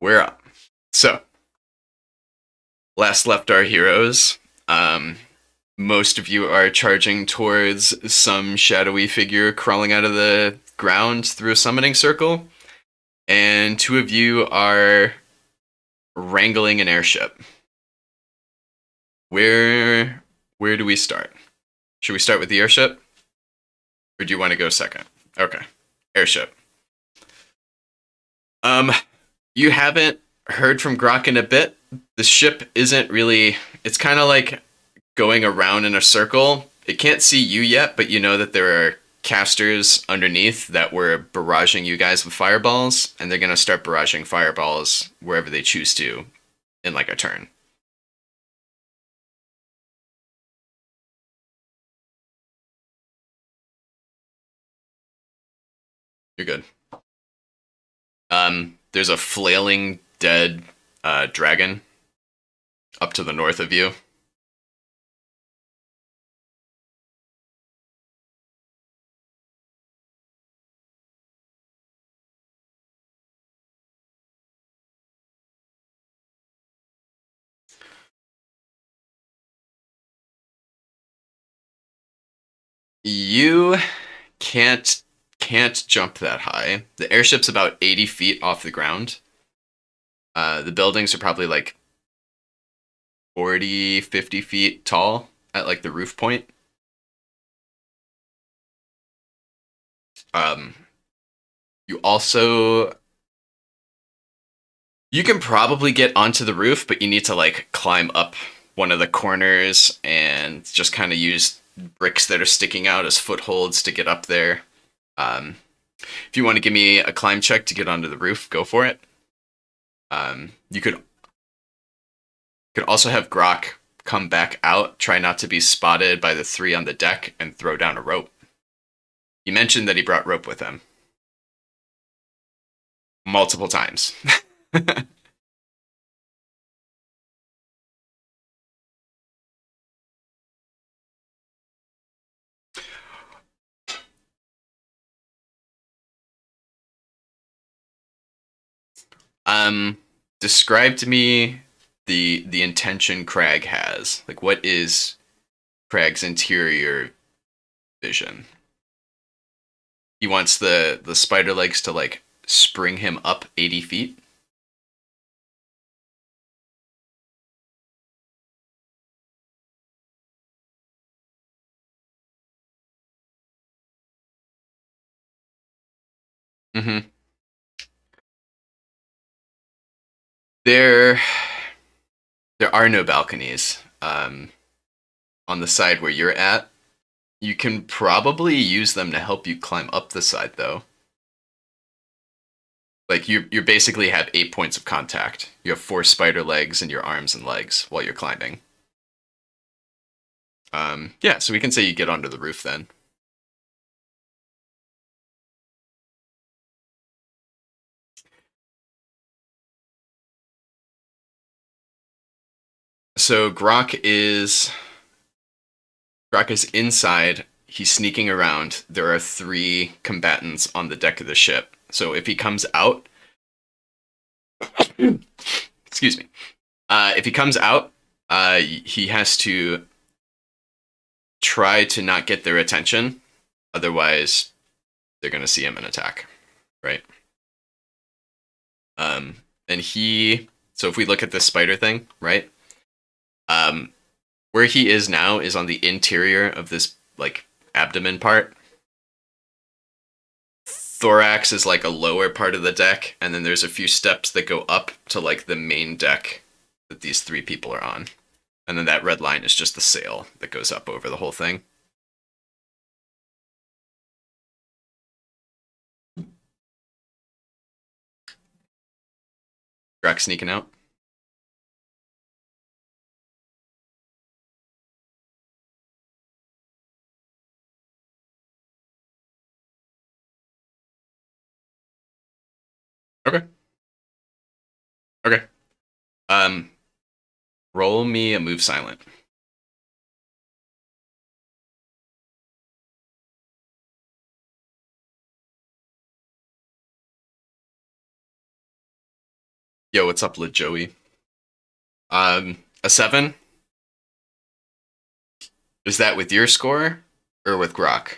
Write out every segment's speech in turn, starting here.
We're up. So, last left our heroes. Um, Most of you are charging towards some shadowy figure crawling out of the ground through a summoning circle, and two of you are wrangling an airship. Where where do we start? Should we start with the airship, or do you want to go second? Okay, airship. Um, you haven't heard from Grok in a bit. The ship isn't really. It's kind of like going around in a circle. It can't see you yet, but you know that there are casters underneath that were barraging you guys with fireballs, and they're gonna start barraging fireballs wherever they choose to in like a turn. You're good. There's a flailing dead dragon up to the north of you. You can't can't jump that high. The airship's about 80 feet off the ground. The buildings are probably like 40, 50 feet tall at like the roof point. Um, you also you can probably get onto the roof, but you need to like climb up one of the corners and just kind of use bricks that are sticking out as footholds to get up there. If you want to give me a climb check to get onto the roof, go for it. You could also have Grok come back out, try not to be spotted by the three on the deck, and throw down a rope. He mentioned that he brought rope with him multiple times. um, Describe to me the intention Crag has. Like, what is Crag's interior vision? He wants the spider legs to like spring him up 80 feet. Mm-hmm. There, there are no balconies. On the side where you're at, you can probably use them to help you climb up the side, though. Like you basically have 8 points of contact. You have four spider legs in your arms and legs while you're climbing. Yeah, so we can say you get onto the roof then. So Grok is inside. He's sneaking around. There are three combatants on the deck of the ship. So if he comes out, excuse me, if he comes out, he has to try to not get their attention. Otherwise, they're going to see him and attack, right? Um, and he, so if we look at this spider thing, right? Um, where he is now is on the interior of this like abdomen part. Thorax is like a lower part of the deck, and then there's a few steps that go up to like the main deck that these three people are on. And then that red line is just the sail that goes up over the whole thing. Drax sneaking out. Okay. Okay. Um, Roll me a move silent. Yo, what's up, Lil Joey? A 7? Is that with your score or with Grok?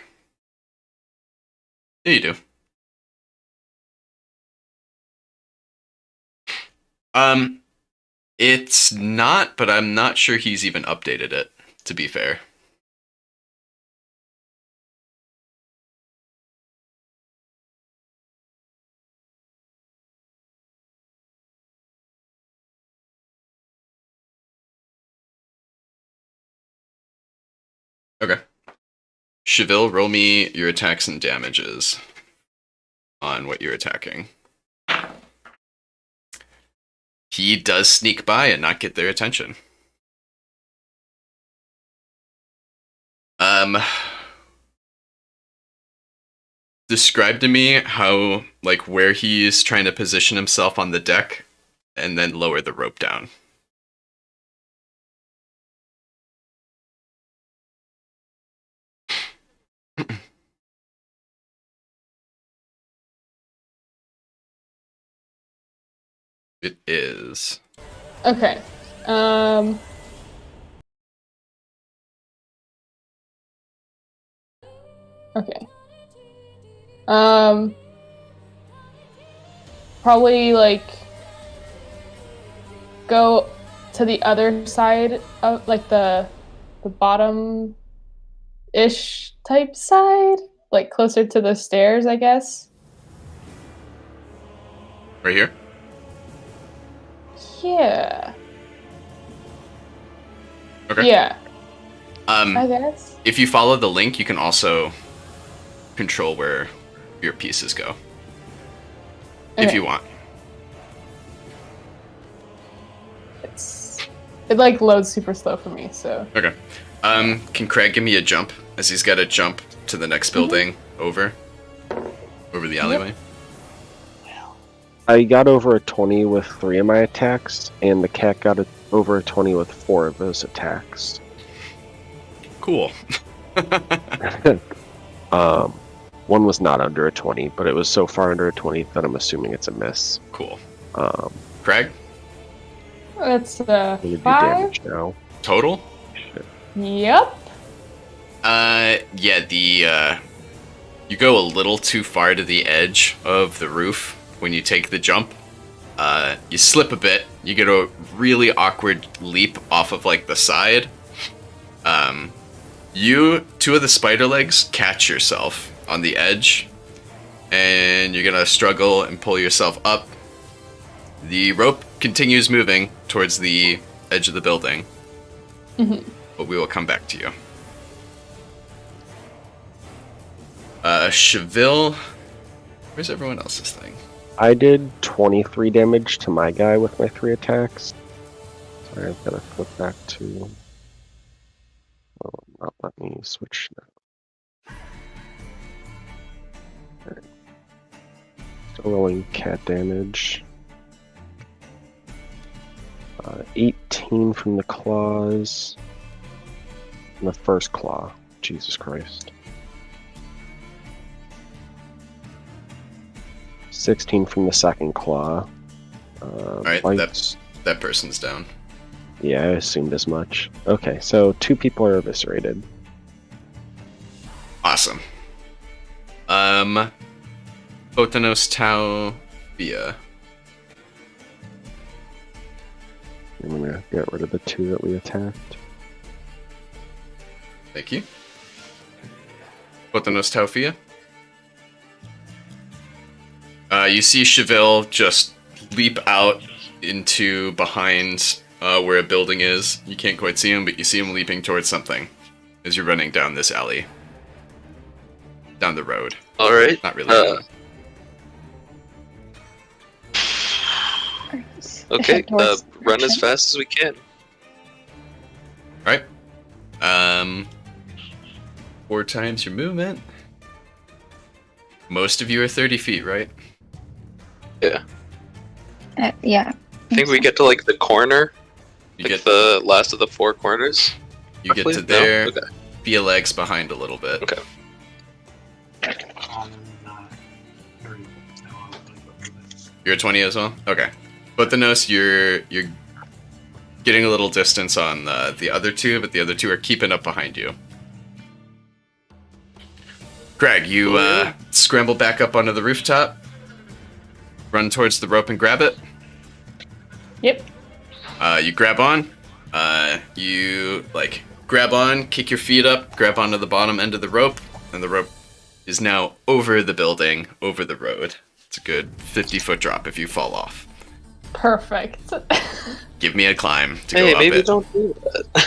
Yeah, you do. Um, it's not, but I'm not sure he's even updated it, to be fair. Okay. Cheville, roll me your attacks and damages on what you're attacking. He does sneak by and not get their attention. Describe to me how, like, where he is trying to position himself on the deck and then lower the rope down. It is. Okay. Okay. Probably like go to the other side of like the bottom ish type side, like closer to the stairs, I guess. Right here? Yeah. Okay. Yeah. I guess. If you follow the link, you can also control where your pieces go. Okay. If you want. It like loads super slow for me, so. Okay. Can Craig give me a jump as he's got to jump to the next building over the alleyway? I got over a 20 with 3 of my attacks, and the cat got over a 20 with 4 of those attacks. Cool. One was not under a 20, but it was so far under a 20 that I'm assuming it's a miss. Cool. Craig? It's I'm gonna do 5. damage now. Total? Shit. Yep. Yeah, you go a little too far to the edge of the roof when you take the jump. You slip a bit. You get a really awkward leap off of like the side. Two of the spider legs catch yourself on the edge, and you're gonna struggle and pull yourself up. The rope continues moving towards the edge of the building, but we will come back to you. Cheville, where's everyone else's thing? I did 23 damage to my guy with my 3 attacks. Sorry, I've got to flip back to... Oh, not let me switch now. Okay. Still rolling cat damage. 18 from the claws. And the first claw. Jesus Christ. 16 from the second claw. Alright, that person's down. Yeah, I assumed as much. Okay, so 2 people are eviscerated. Awesome. Botanos Tau Via. I'm gonna get rid of the 2 that we attacked. Thank you. Botanos Tau Via. You see Cheville just leap out into behind where a building is. You can't quite see him, but you see him leaping towards something as you're running down this alley. Down the road. Alright. Not really. Okay, run as fast as we can. Alright. 4 times your movement. Most of you are 30 feet, right? Yeah. Yeah. I think we get to like the corner. You Like get the last of the 4 corners. you get roughly? to there, No? Okay. via legs behind a little bit. Okay. You're 20 as well? Okay. Bothanos, you're getting a little distance on the other two, but the other two are keeping up behind you. Greg, you scramble back up onto the rooftop, run towards the rope and grab it. Yep. You grab on. You grab on, kick your feet up, grab onto the bottom end of the rope, and the rope is now over the building, over the road. It's a good 50-foot drop if you fall off. Perfect. Give me a climb to go Hey, up maybe it. don't do that.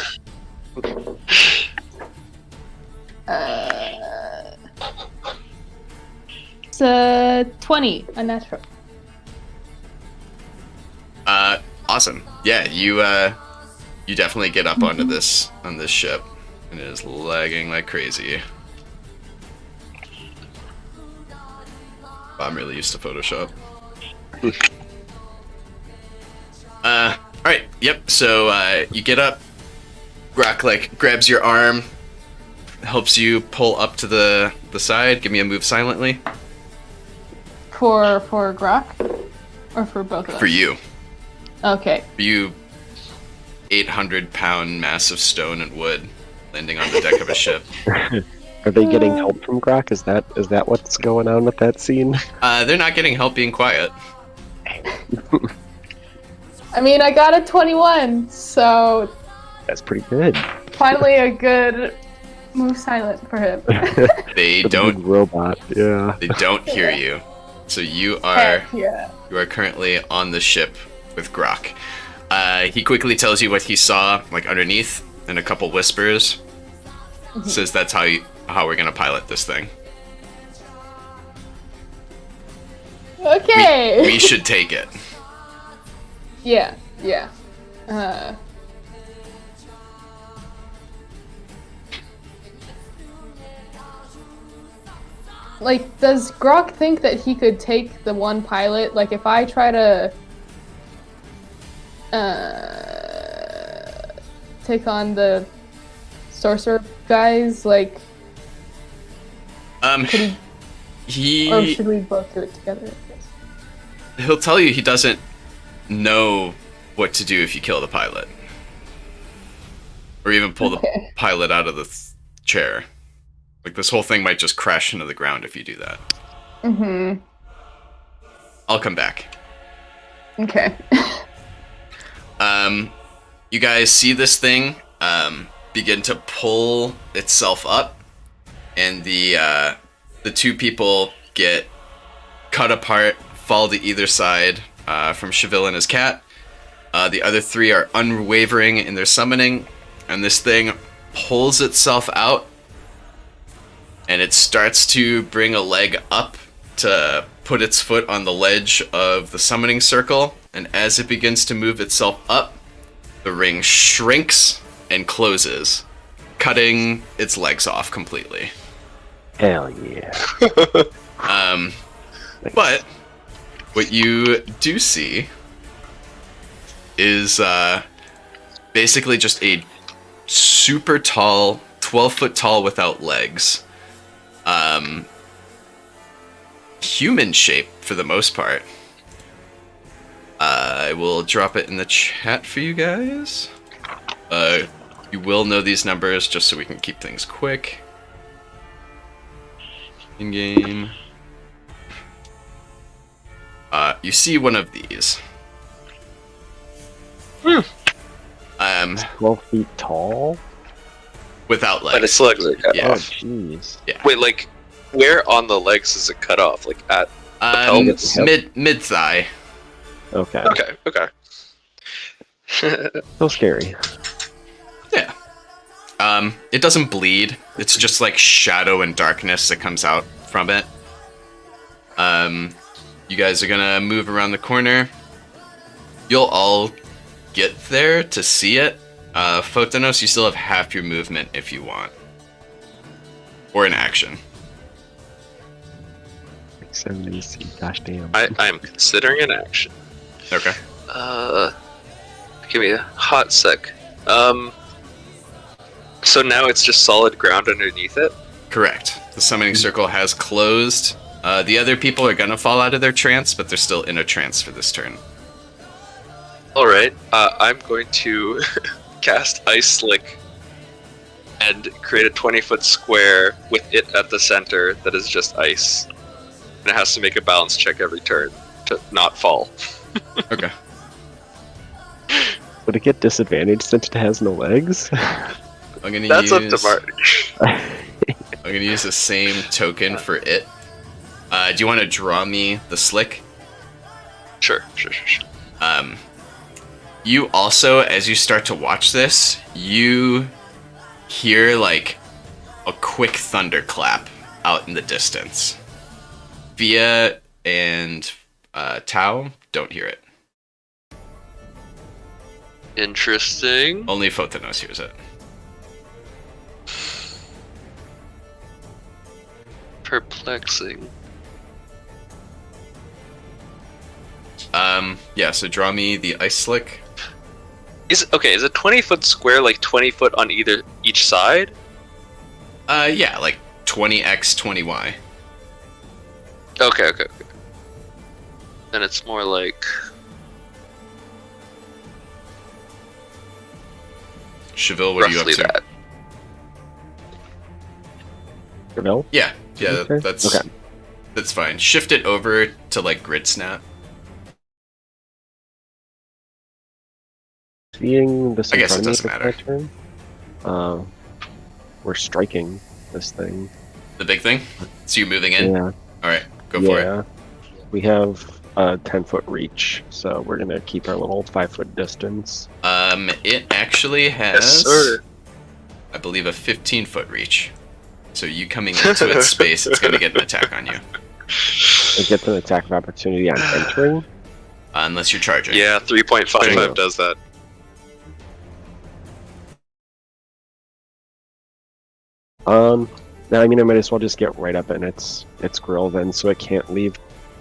It's a 20, a natural. Awesome. Yeah, you definitely get up onto this ship, and it is lagging like crazy. I'm really used to Photoshop. Alright, yep, so you get up, Grok grabs your arm, helps you pull up to the side. Give me a move silently. For Grok? Or for both of us? For you. Okay. For you, 800-pound mass of stone and wood landing on the deck of a ship. Are they getting help from Grok? Is that what's going on with that scene? They're not getting help being quiet. I mean, I got a 21, so That's pretty good. finally a good move silent for him. They The don't big robot. Yeah. they don't hear you. So you are Heck yeah. you are currently on the ship with Grok. He quickly tells you what he saw, underneath, and a couple whispers. Says that's how we're gonna pilot this thing. Okay. We should take it. Yeah. Does Grok think that he could take the one pilot? If I try to take on the sorcerer guys, could he, or He should we both do it together? I guess? he'll tell you he doesn't know what to do if you kill the pilot, or even pull the Okay. pilot out of the chair. This whole thing might just crash into the ground if you do that. Mm-hmm. I'll come back. Okay. You guys see this thing begin to pull itself up, and the two people get cut apart, fall to either side from Cheville and his cat. The other three are unwavering in their summoning, and this thing pulls itself out, and it starts to bring a leg up to put its foot on the ledge of the summoning circle, and as it begins to move itself up, the ring shrinks and closes, cutting its legs off completely. Hell yeah. But what you do see is basically just a super tall, 12-foot tall without legs, human shape for the most part. I will drop it in the chat for you guys. You will know these numbers just so we can keep things quick. In game. You see one of these. 12 feet tall? Without legs. But its legs are cut Yeah. Oh, off. jeez. Wait, where on the legs is it cut off? At pelvis? Mid thigh. Okay. Okay. So scary. Yeah. It doesn't bleed. It's just shadow and darkness that comes out from it. You guys are gonna move around the corner. You'll all get there to see it. Photonos, you still have half your movement if you want. Or an action. 70s. Gosh damn. I'm considering an action. Okay. Give me a hot sec. So now it's just solid ground underneath it? Correct. The summoning circle has closed. The other people are gonna fall out of their trance, but they're still in a trance for this turn. Alright, I'm going to cast Ice Slick and create a 20-foot square with it at the center that is just ice. And it has to make a balance check every turn to not fall. Okay. Would it get disadvantaged since it has no legs? I'm gonna That's use. up to Mark. I'm gonna use the same token for it. Do you want to draw me the slick? Sure. You also, as you start to watch this, you hear like a quick thunderclap out in the distance. Via and Tau don't hear it. Interesting. Only Photonos hears it. Perplexing. Yeah, so draw me the ice slick. Is a 20-foot square like 20 foot on each side? Yeah, like 20x, 20y. Okay. Then it's more like Cheville, what are you up roughly to? that. Gravel? Yeah, Okay. that's fine. Shift it over to like grid snap. Seeing this I in guess front it of me doesn't at my turn, we're striking this thing. The big thing. So you moving in. Yeah. All right, go for it. Yeah. We have a 10-foot reach, so we're gonna keep our little 5-foot distance. It actually has, Yes, sir. I believe, a 15-foot reach. So you coming into its space, it's gonna get an attack on you, It gets an attack of opportunity on entering. unless you're charging. Yeah, 3.55 Bingo. does that. I mean, I might as well just get right up in its grill then, so it can't leave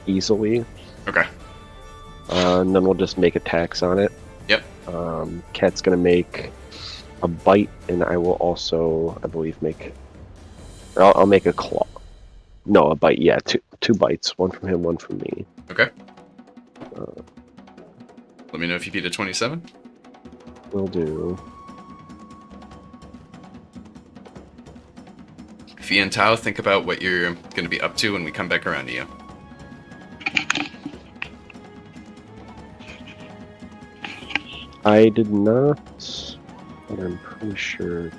easily. Okay. And then we'll just make attacks on it. Yep. Cat's gonna make a bite, and I will also, I believe, I'll make a claw. No, a bite. Yeah, two bites. One from him, one from me. Okay. Let me know if you beat a 27. Will do. Fee and Tao, think about what you're going to be up to when we come back around to you. I did not, but I'm pretty sure.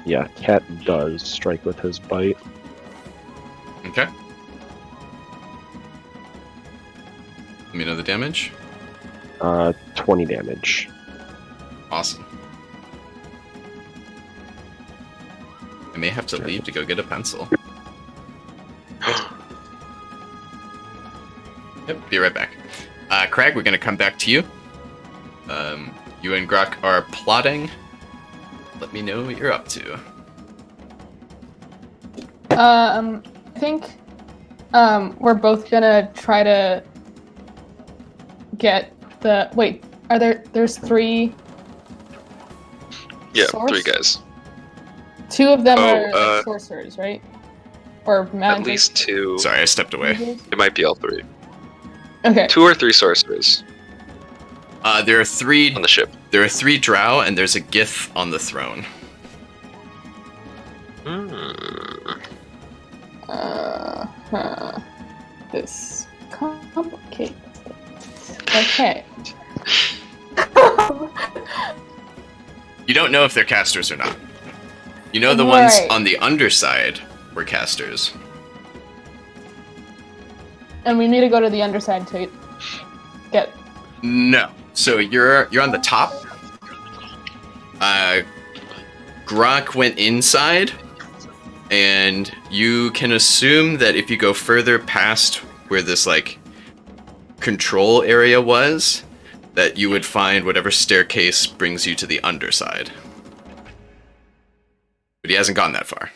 Yeah, Cat does strike with his bite. Okay. Let me know the damage. 20 damage. Awesome. I may have to leave to go get a pencil. Yep, be right back. Crag, we're gonna come back to you. You and Grok are plotting. Let me know what you're up to. I think we're both gonna try to get the wait. There's 3. Yeah, Source? 3 guys. 2 of them are Oh, like, sorcerers, right? Or magic. At least 2. Sorry, I stepped away. It might be all 3. Okay. 2 or 3 sorcerers There are 3. on the ship. There are 3 drow, and there's a Gith on the throne. This complicates it. Okay. You don't know if they're casters or not. You know the ones Right. on the underside were casters. And we need to go to the underside to get. No. So you're on the top. Grok went inside, and you can assume that if you go further past where this like control area was, that you would find whatever staircase brings you to the underside. But he hasn't gone that far.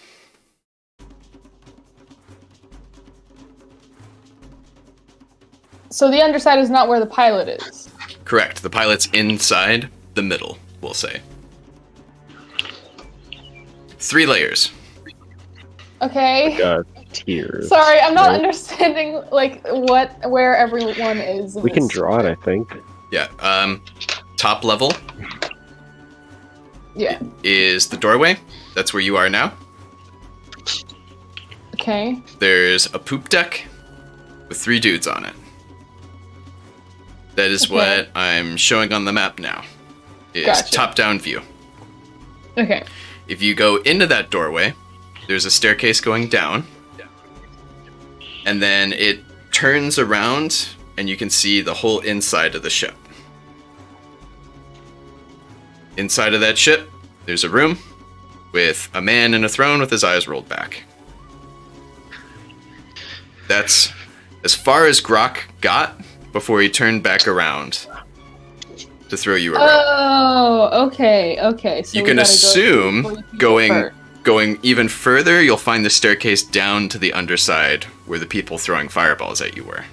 So the underside is not where the pilot is. Correct. The pilot's inside the middle, we'll say. 3 layers. Okay. Tiers. Sorry, I'm not right? understanding like where everyone is. in We can this. draw it, I think. Yeah. Top level Yeah. is the doorway. That's where you are now. Okay. There's a poop deck with 3 dudes on it. That is Okay. what I'm showing on the map now. Is Gotcha. top-down view. Okay. If you go into that doorway, there's a staircase going down. And then it turns around and you can see the whole inside of the ship. Inside of that ship, there's a room with a man in a throne with his eyes rolled back. That's as far as Grok got before he turned back around to throw you around. Oh, okay, okay. So You we can gotta go assume before you can going go first. going even further, you'll find the staircase down to the underside where the people throwing fireballs at you were.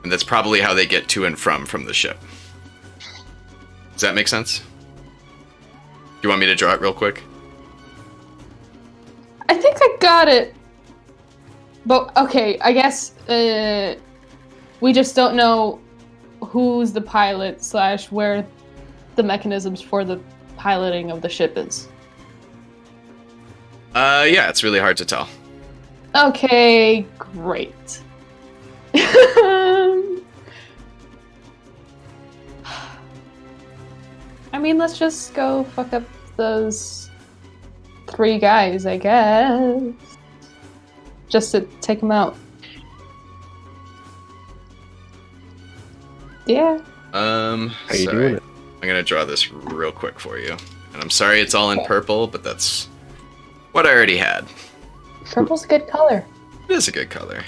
And that's probably how they get to and from the ship. Does that make sense? Do you want me to draw it real quick? I think I got it. But okay, I guess we just don't know who's the pilot / where the mechanisms for the piloting of the ship is. Yeah, it's really hard to tell. Okay, great. I mean, let's just go fuck up those 3 guys, I guess. Just to take them out. Yeah. How you Sorry. doing it? I'm gonna draw this real quick for you. And I'm sorry it's all in purple, but that's what I already had. Purple's a good color. It is a good color.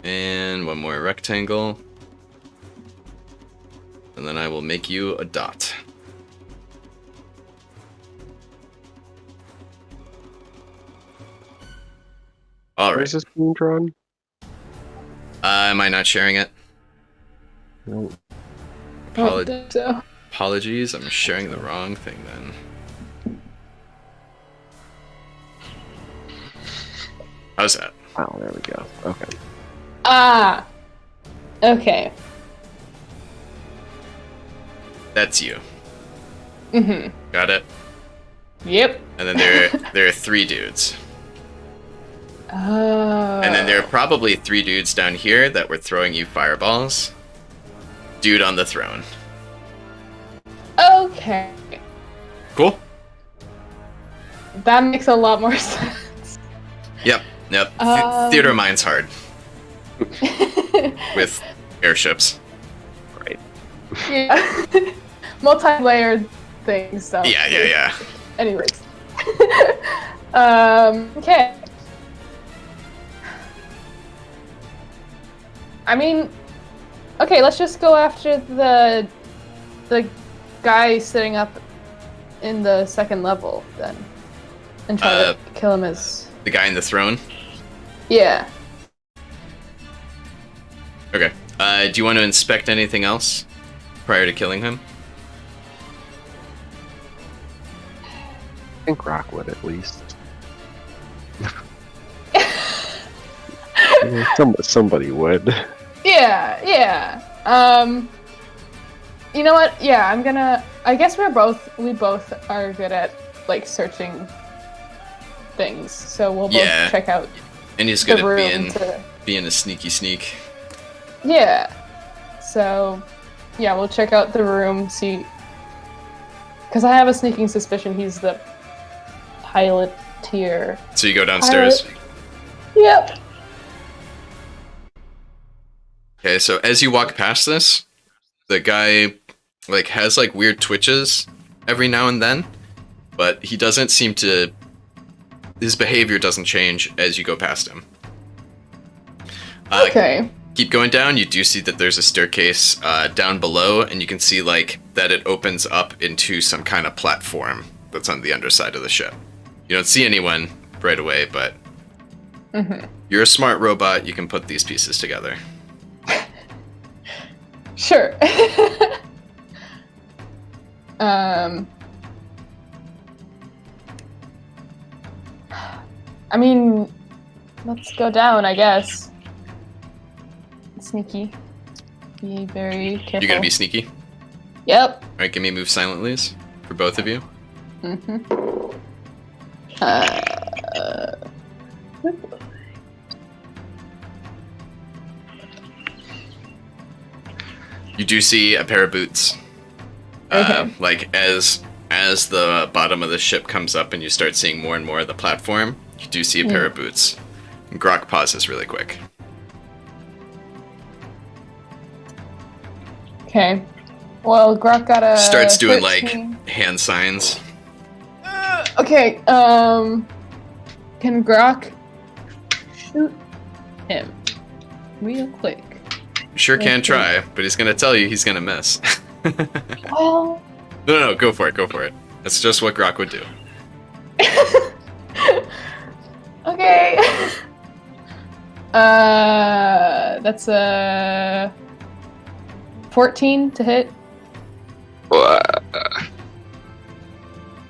And one more rectangle. And then I will make you a dot. All Where right. is this being drawn? Am I not sharing it? No. So. Apologies, I'm sharing the wrong thing then. How's that? Oh, there we go. Okay. Ah. Okay. That's you. Mhm. Got it? Yep. And then there are 3 dudes. Oh. And then there are probably 3 dudes down here that were throwing you fireballs. Dude on the throne. Okay. Cool? That makes a lot more sense. Yep. Theater mind's hard with airships. Right. Yeah. Multi-layered things, so. Yeah. Anyways. Okay. I mean, okay, let's just go after the guy sitting up in the 2nd level then. And try to kill him as... The guy in the throne? Yeah. Okay. Do you want to inspect anything else prior to killing him? I think Rock would at least. Somebody would. Yeah. You know what? Yeah, I guess we both are good at like searching things, so we'll both Yeah. check out And he's the good room at being a sneaky sneak. Yeah. So, yeah, we'll check out the room, see, because I have a sneaking suspicion he's the pilot tier. So you go downstairs. Yep. Okay, so as you walk past this, the guy like has like weird twitches every now and then, but he doesn't seem to. His behavior doesn't change as you go past him. Okay. Keep going down. You do see that there's a staircase down below, and you can see like that it opens up into some kind of platform that's on the underside of the ship. You don't see anyone right away, but you're a smart robot. You can put these pieces together. Sure. um. I mean, let's go down, I guess. Sneaky. Be very careful. You're gonna be sneaky. Yep. All right, give me move silently for both of you. Mm-hmm. You do see a pair of boots. Okay. Like as the bottom of the ship comes up and you start seeing more and more of the platform, you do see a pair of boots. And Grok pauses really quick. Okay. Well, Grok got a. Starts doing 13. like hand signs. Okay. Can Grok shoot him real quick? Sure can Okay. try, but he's gonna tell you he's gonna miss. Well. No, go for it, go for it. That's just what Grok would do. Okay. That's a 14 to hit.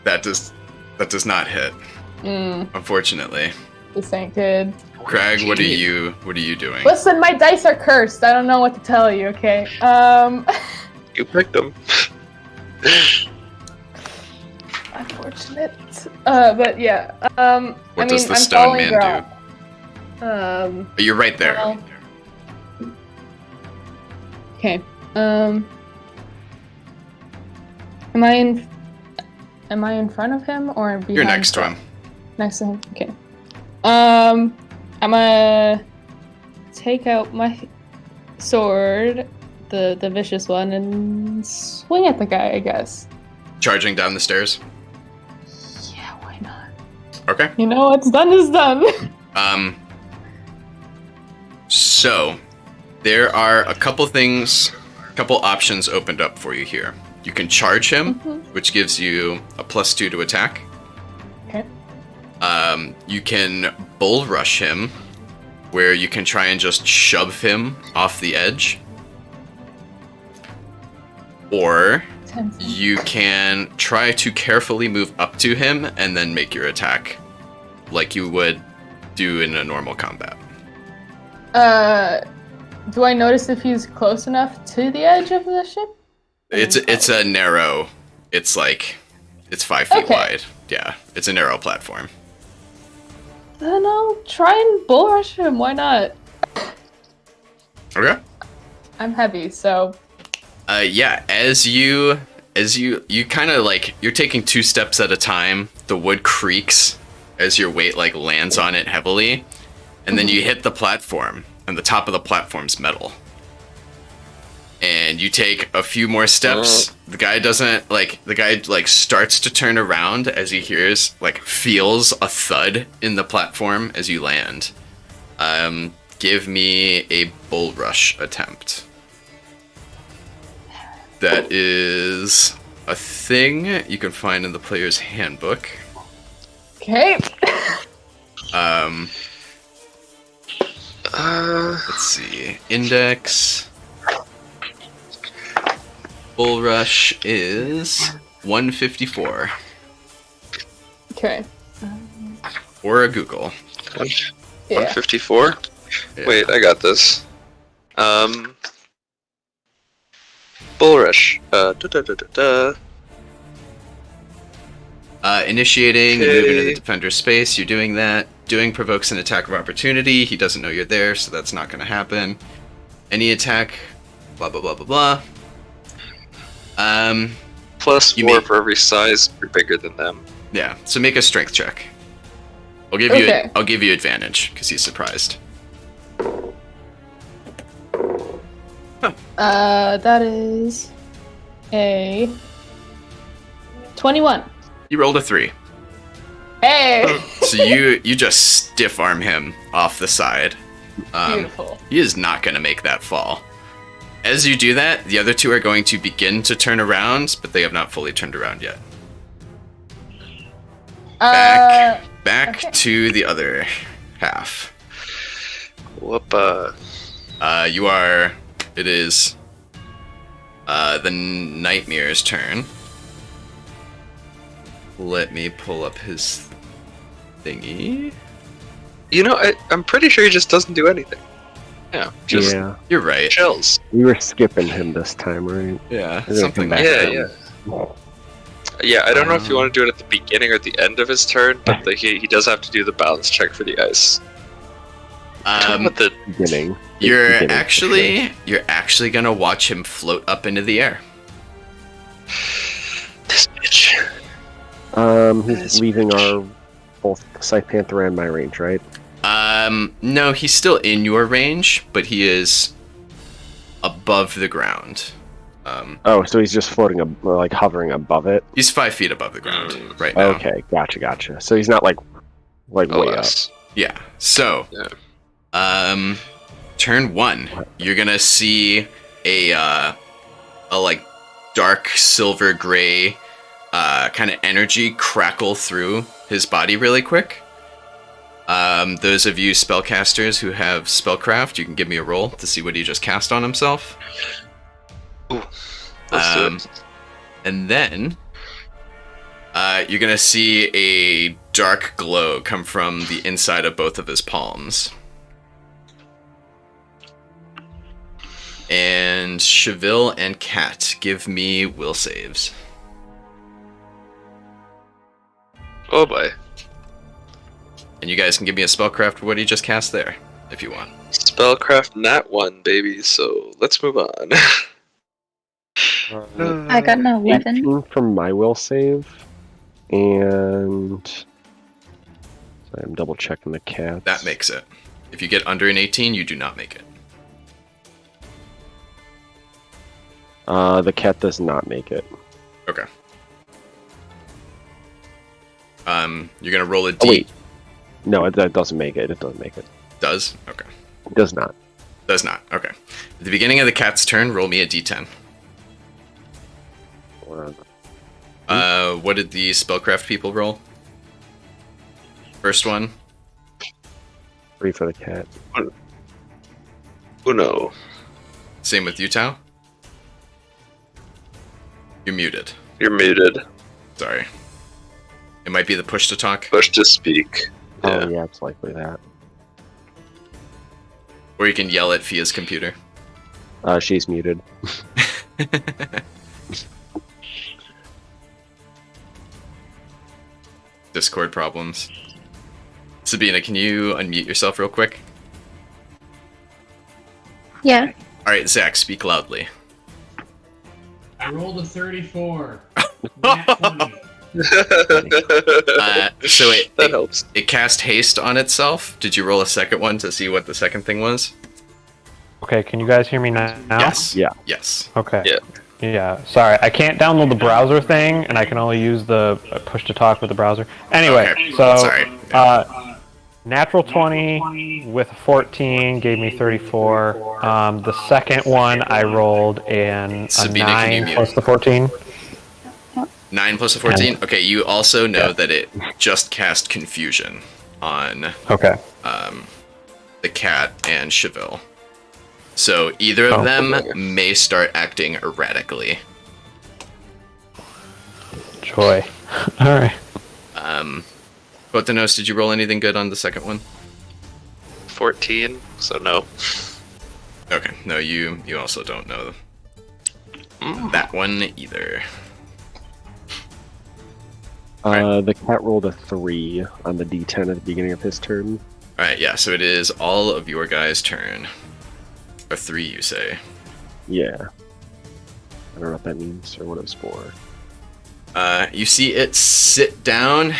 That does not hit, unfortunately. This ain't good. Craig, what are you doing? Listen, my dice are cursed. I don't know what to tell you. Okay. You picked them. Unfortunate. But yeah. What does the stone man do? do? You're right there. Well, okay. Am I in front of him or behind? You're next to him. Next to him. Okay. I'm gonna take out my sword, the vicious one, and swing at the guy, I guess. Charging down the stairs. Yeah, why not? Okay. You know what's done is done. So there are a couple options opened up for you here. You can charge him, which gives you a +2 to attack. Okay. You can bull rush him, where you can try and just shove him off the edge. Or you can try to carefully move up to him and then make your attack like you would do in a normal combat. Do I notice if he's close enough to the edge of the ship? It's a narrow. It's 5 feet Okay. wide. Yeah, it's a narrow platform. Then I'll try and bull rush him. Why not? Okay. I'm heavy, so Yeah. As you kind of you're taking 2 steps at a time. The wood creaks as your weight lands on it heavily, and then you hit the platform, and the top of the platform's metal. And you take a few more steps. The guy doesn't the guy starts to turn around as he feels a thud in the platform as you land. Give me a bull rush attempt. That is a thing you can find in the player's handbook. okay. Let's see. Index. Bull rush is 154. Okay. Or a Google. Yeah. 154? Yeah. Wait, I got this. Bull rush. Initiating, you Okay. move into the defender's space. You're doing that. Doing provokes an attack of opportunity. He doesn't know you're there, so that's not going to happen. Any attack, blah, blah, blah, blah, blah. Plus You 4 may- for every size you're bigger than them. Yeah, so make a strength check. I'll give you advantage because he's surprised. That is a 21. You rolled a 3. Hey! So you just stiff arm him off the side. Beautiful. He is not going to make that fall. As you do that, the other 2 are going to begin to turn around, but they have not fully turned around yet. Back Okay. to the other half. Whoop, It is the Nightmare's turn. Let me pull up his thingy. You know, I'm pretty sure he just doesn't do anything. Yeah, just Yeah, You're right. chills. we were skipping him this time, right? Yeah, We're gonna something come like back that. to Yeah, him. Yeah, I don't know if you want to do it at the beginning or the end of his turn, but he does have to do the balance check for the ice. Um, the Beginning. you're Beginning, for actually gonna watch him float up into the air. this bitch. sure. He's leaving our both Scythe Panther and my range, right? No, he's still in your range, but he is above the ground. Oh, so he's just floating, like hovering above it. He's 5 feet above the ground right now. Okay, gotcha. So he's not like way up. Alas. Yeah. So, Yeah. turn 1, you're gonna see a like dark silver gray kind of energy crackle through his body really quick. Those of you spellcasters who have spellcraft, you can give me a roll to see what he just cast on himself. Let's do it. And then you're gonna see a dark glow come from the inside of both of his palms. And Cheville and Kat, give me will saves. Oh boy. And you guys can give me a spellcraft for what he just cast there, if you want. Spellcraft nat 1, baby, so let's move on. I got an 11. 18 from my will save, and sorry, I'm double checking the cats. That makes it. If you get under an 18, you do not make it. The cat does not make it. Okay. You're gonna roll a D. Oh, wait. No, that doesn't make it. It doesn't make it. Does? Okay. It does not. Does not. Okay. At the beginning of the cat's turn, roll me a D10. What did the spellcraft people roll? First one. 3 for the cat. Uno. Same with you, Tao. You're muted. You're muted. Sorry. It might be the push to talk, Push to speak. Oh yeah, it's likely that. or you can yell at Fia's computer. She's muted. Discord problems. Sabina, can you unmute yourself real quick? Yeah. Alright, Zach, speak loudly. I rolled a 34. Nat 20. So That helps. it cast haste on itself. Did you roll a second one to see what the second thing was? Okay, can you guys hear me now? Yes. Yeah. Yes. Okay. Yeah. Yeah. Sorry, I can't download the browser thing, and I can only use the push to talk with the browser. Anyway, Okay, so sorry. natural 20 with a 14 gave me 34. The second one I rolled a Sabina, can you 9 mute? plus the 14. 9 plus a 14? Okay, you also know that it just cast confusion on Okay. the cat and Cheville. So either of Oh, them okay. may start acting erratically. Joy. All right. Botanos, did you roll anything good on the second one? 14, so no. Okay, no, you also don't know that one either. The cat rolled a 3 on the D10 at the beginning of his turn. Alright, yeah, so it is all of your guys' turn. A 3, you say. Yeah. I don't know what that means or what it was for. You see it sit down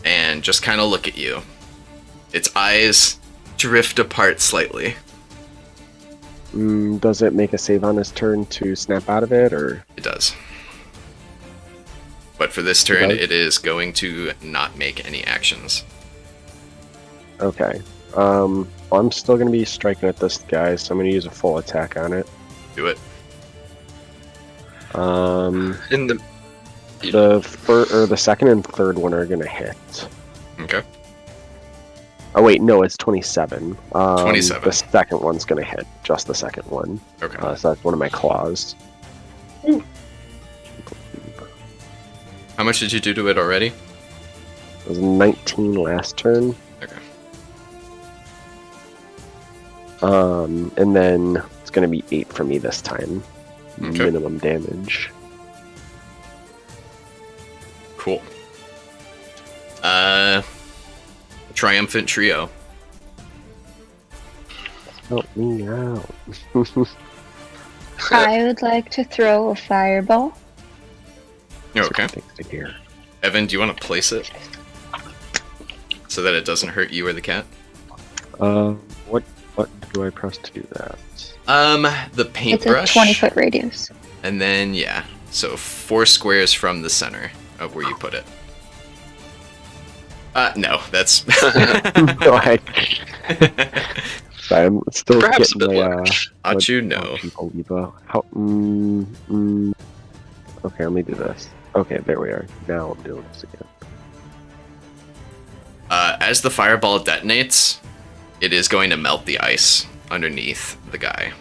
and just kind of look at you. Its eyes drift apart slightly. Does it make a save on his turn to snap out of it, or? It does. But for this turn, does? it is going to not make any actions. Okay. Well, I'm still going to be striking at this guy, so I'm going to use a full attack on it. Do it. In the The second and third one are going to hit. Okay. Oh wait, no, it's 27. 27. The second one's gonna hit. Just the second one. Okay. So that's one of my claws. How much did you do to it already? It was 19 last turn. Okay. And then it's gonna be 8 for me this time. Okay. Minimum damage. Cool. Triumphant Trio. Help me out. I would like to throw a fireball. Okay. Things to hear. Evan, do you want to place it? So that it doesn't hurt you or the cat? What do I press to do that? The It's a paintbrush. 20-foot radius. And then, yeah. So 4 squares from the center of where you put it. No, that's... No, sorry, I'm still Perhaps a getting bit my large. Achu, no. How? Okay, let me do this. Okay, there we are. Now I'm doing this again. As the fireball detonates, it is going to melt the ice underneath the guy.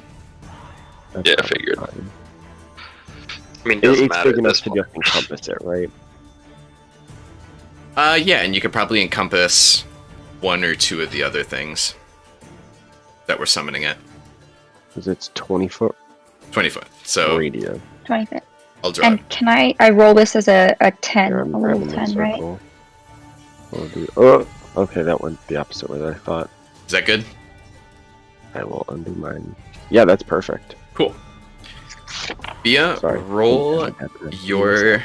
That's Yeah, I probably figured. fine. I mean, it doesn't It's matter big at enough this to point. just encompass it, right? Yeah, and you could probably encompass 1 or 2 of the other things that were summoning it. Because it's 20 foot 20 foot. So radius. 20 feet. I'll draw it. And can I roll this as a 10, Here, a I'm level grabbing the 10, right? circle. Oh, okay, that went the opposite way that I thought. Is that good? I will undo mine. Yeah, that's perfect. Cool. Bia, Sorry. roll your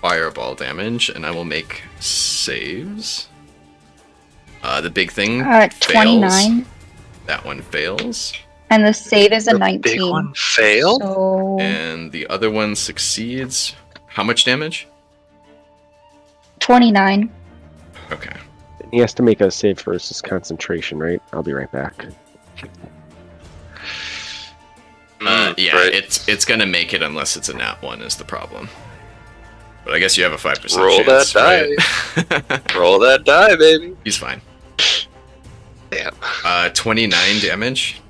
fireball damage, and I will make saves. The big thing fails. 29. That one fails. And the save is a The 19. big one failed? So And the other one succeeds. How much damage? 29. Okay. He has to make a save for his concentration, right? I'll be right back. Yeah, right. it's gonna make it unless it's a nat 1 is the problem. But I guess you have a 5% Roll chance, that right? Roll that die, baby. He's fine. Damn. 29 damage.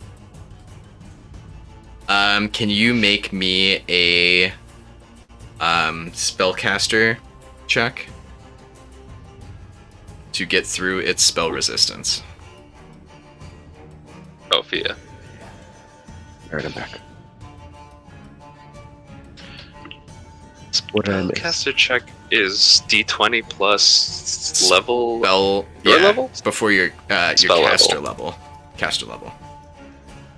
Can you make me a spellcaster check to get through its spell resistance? Sophia. Alright, I'm back. What did I miss? Caster check is D20 plus level. Spell, Your yeah, level? before your Spell caster level. level. Caster level.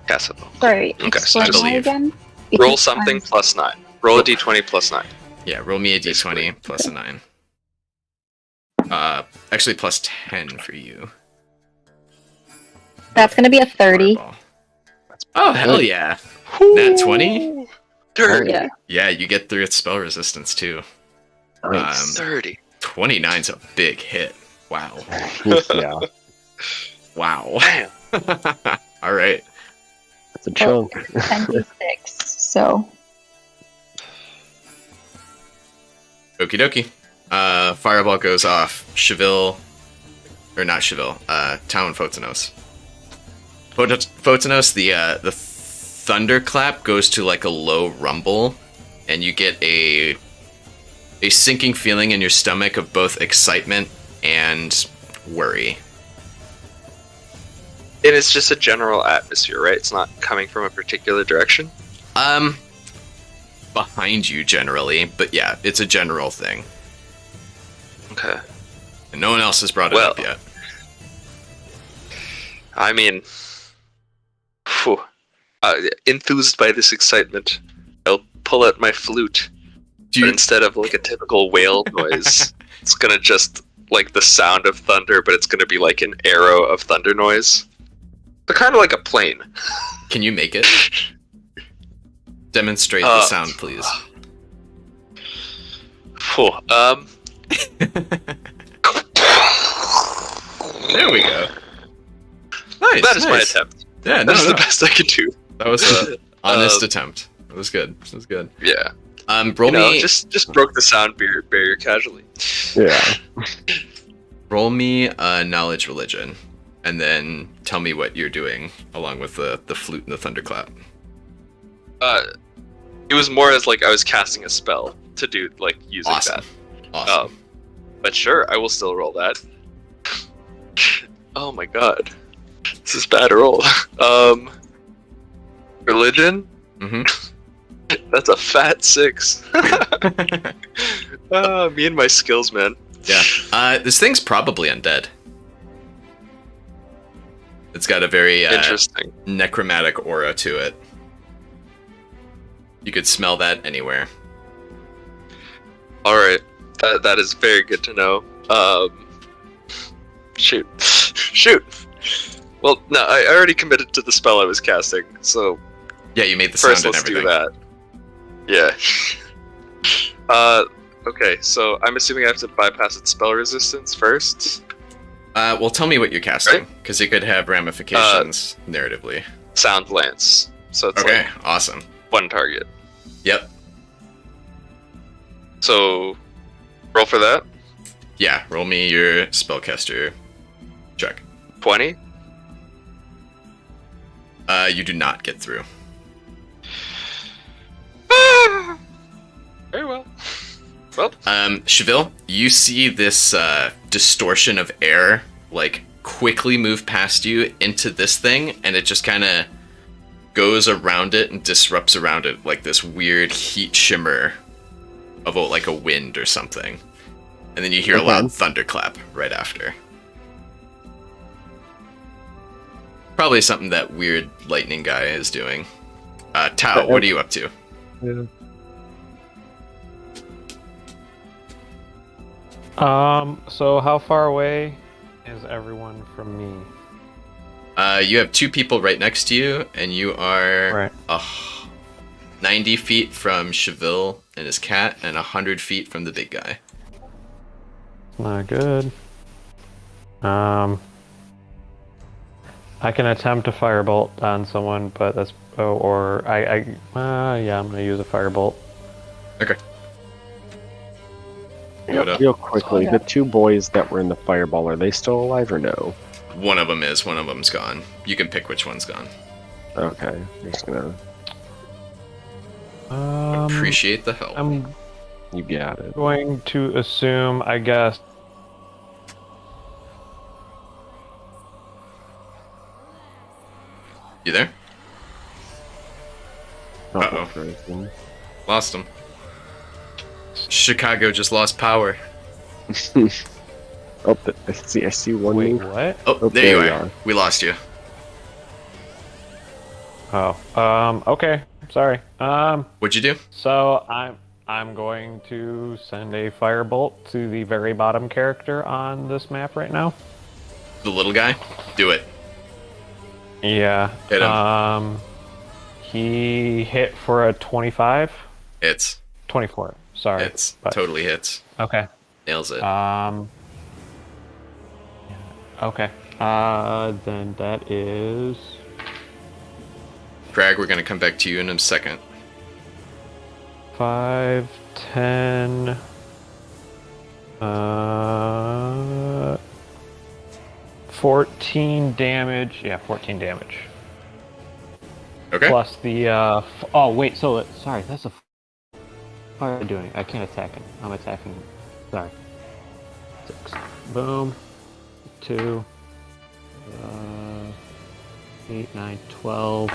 Caster level. Sorry, Okay, so explain I that believe. again. Roll Because something I'm- plus 9. Roll a D20 plus 9. Yeah, roll me a d20 Basically. plus a 9. Actually plus 10 for you. That's going to be a 30. Fireball. Oh, hell yeah. Nat 20? 30. Yeah. Yeah, you get through its spell resistance too. Nice. 30. 29's a big hit. Wow. Yeah, Wow. Damn. All right. that's a chunk. 26. So, Okie dokie. Fireball goes off. Cheville, or not Cheville, Town Photonos. Photonos, the thunderclap goes to like a low rumble, and you get a sinking feeling in your stomach of both excitement and worry. And it's just a general atmosphere, right? It's not coming from a particular direction. Behind you generally, but yeah, it's a general thing. Okay. And no one else has brought it up Well, yet. I mean, phew. Enthused by this excitement, I'll pull out my flute. Do But you, instead of like a typical whale noise, it's gonna just like the sound of thunder, but it's gonna be like an arrow of thunder noise. So kind of like a plane. can you make it? Demonstrate the sound, please. Phew. There we go. Nice. That is my nice. attempt. Yeah, no, That's no. the best I can do. That was an honest attempt. It was good. It was good. Yeah. Roll You know, me, just broke the sound barrier casually. Yeah. roll me knowledge religion. and then tell me what you're doing along with the flute and the thunderclap. It was more as like I was casting a spell to do like using Awesome. that. Awesome. But sure, I will still roll that. Oh my god, this is bad roll. Religion. Mm-hmm. That's a fat 6. Me and my skills, man. Yeah. This thing's probably undead. It's got a very Interesting. necromantic aura to it. You could smell that anywhere. All right, that is very good to know. Shoot. Well, no, I already committed to the spell I was casting, so Yeah, you made the sound first and let's everything. do that. Yeah. Okay, so I'm assuming I have to bypass its spell resistance first. Well, tell me what you're casting, Right. because it could have ramifications narratively. Sound Lance. So it's Okay, like awesome. one target. Yep. So roll for that. Yeah, roll me your spellcaster check. 20. You do not get through. Very well. Well, Cheville, you see this distortion of air like quickly move past you into this thing, and it just kind of goes around it and disrupts around it like this weird heat shimmer of like a wind or something. And then you hear a loud thunderclap right after. Probably something that weird lightning guy is doing. Tao, what are you up to? Yeah. So how far away is everyone from me? You have 2 people right next to you, and you are Right. 90 feet from Cheville and his cat, and 100 feet from the big guy. Not good. I can attempt a firebolt on someone, but that's yeah, I'm gonna use a firebolt. Okay. Yoda. Real quickly, the 2 boys that were in the fireball, are they still alive or no? One of them is, one of them's gone. You can pick which one's gone. Okay, I'm just gonna. Appreciate the help. I'm You got it. going to assume, I guess. You there? Uh-oh. Frozen. Lost him. Chicago just lost power. Oh, I see one. Wait, move. what? Oh, there you are. We lost you. Oh, okay. Sorry. What'd you do? So I'm going to send a firebolt to the very bottom character on this map right now. The little guy? Do it. Yeah. Hit him. He hit for a 25. It's. 24. Sorry. It's. but- Totally hits. Okay. Nails it. Okay. Then that is Crag, we're gonna come back to you in a second. 5, 10, 14 damage. Yeah, 14 damage. Okay. Plus the oh wait, so sorry, that's a what am I doing? I can't attack him. I'm attacking him. Sorry. 6. Boom. 2. 8, 9, 12.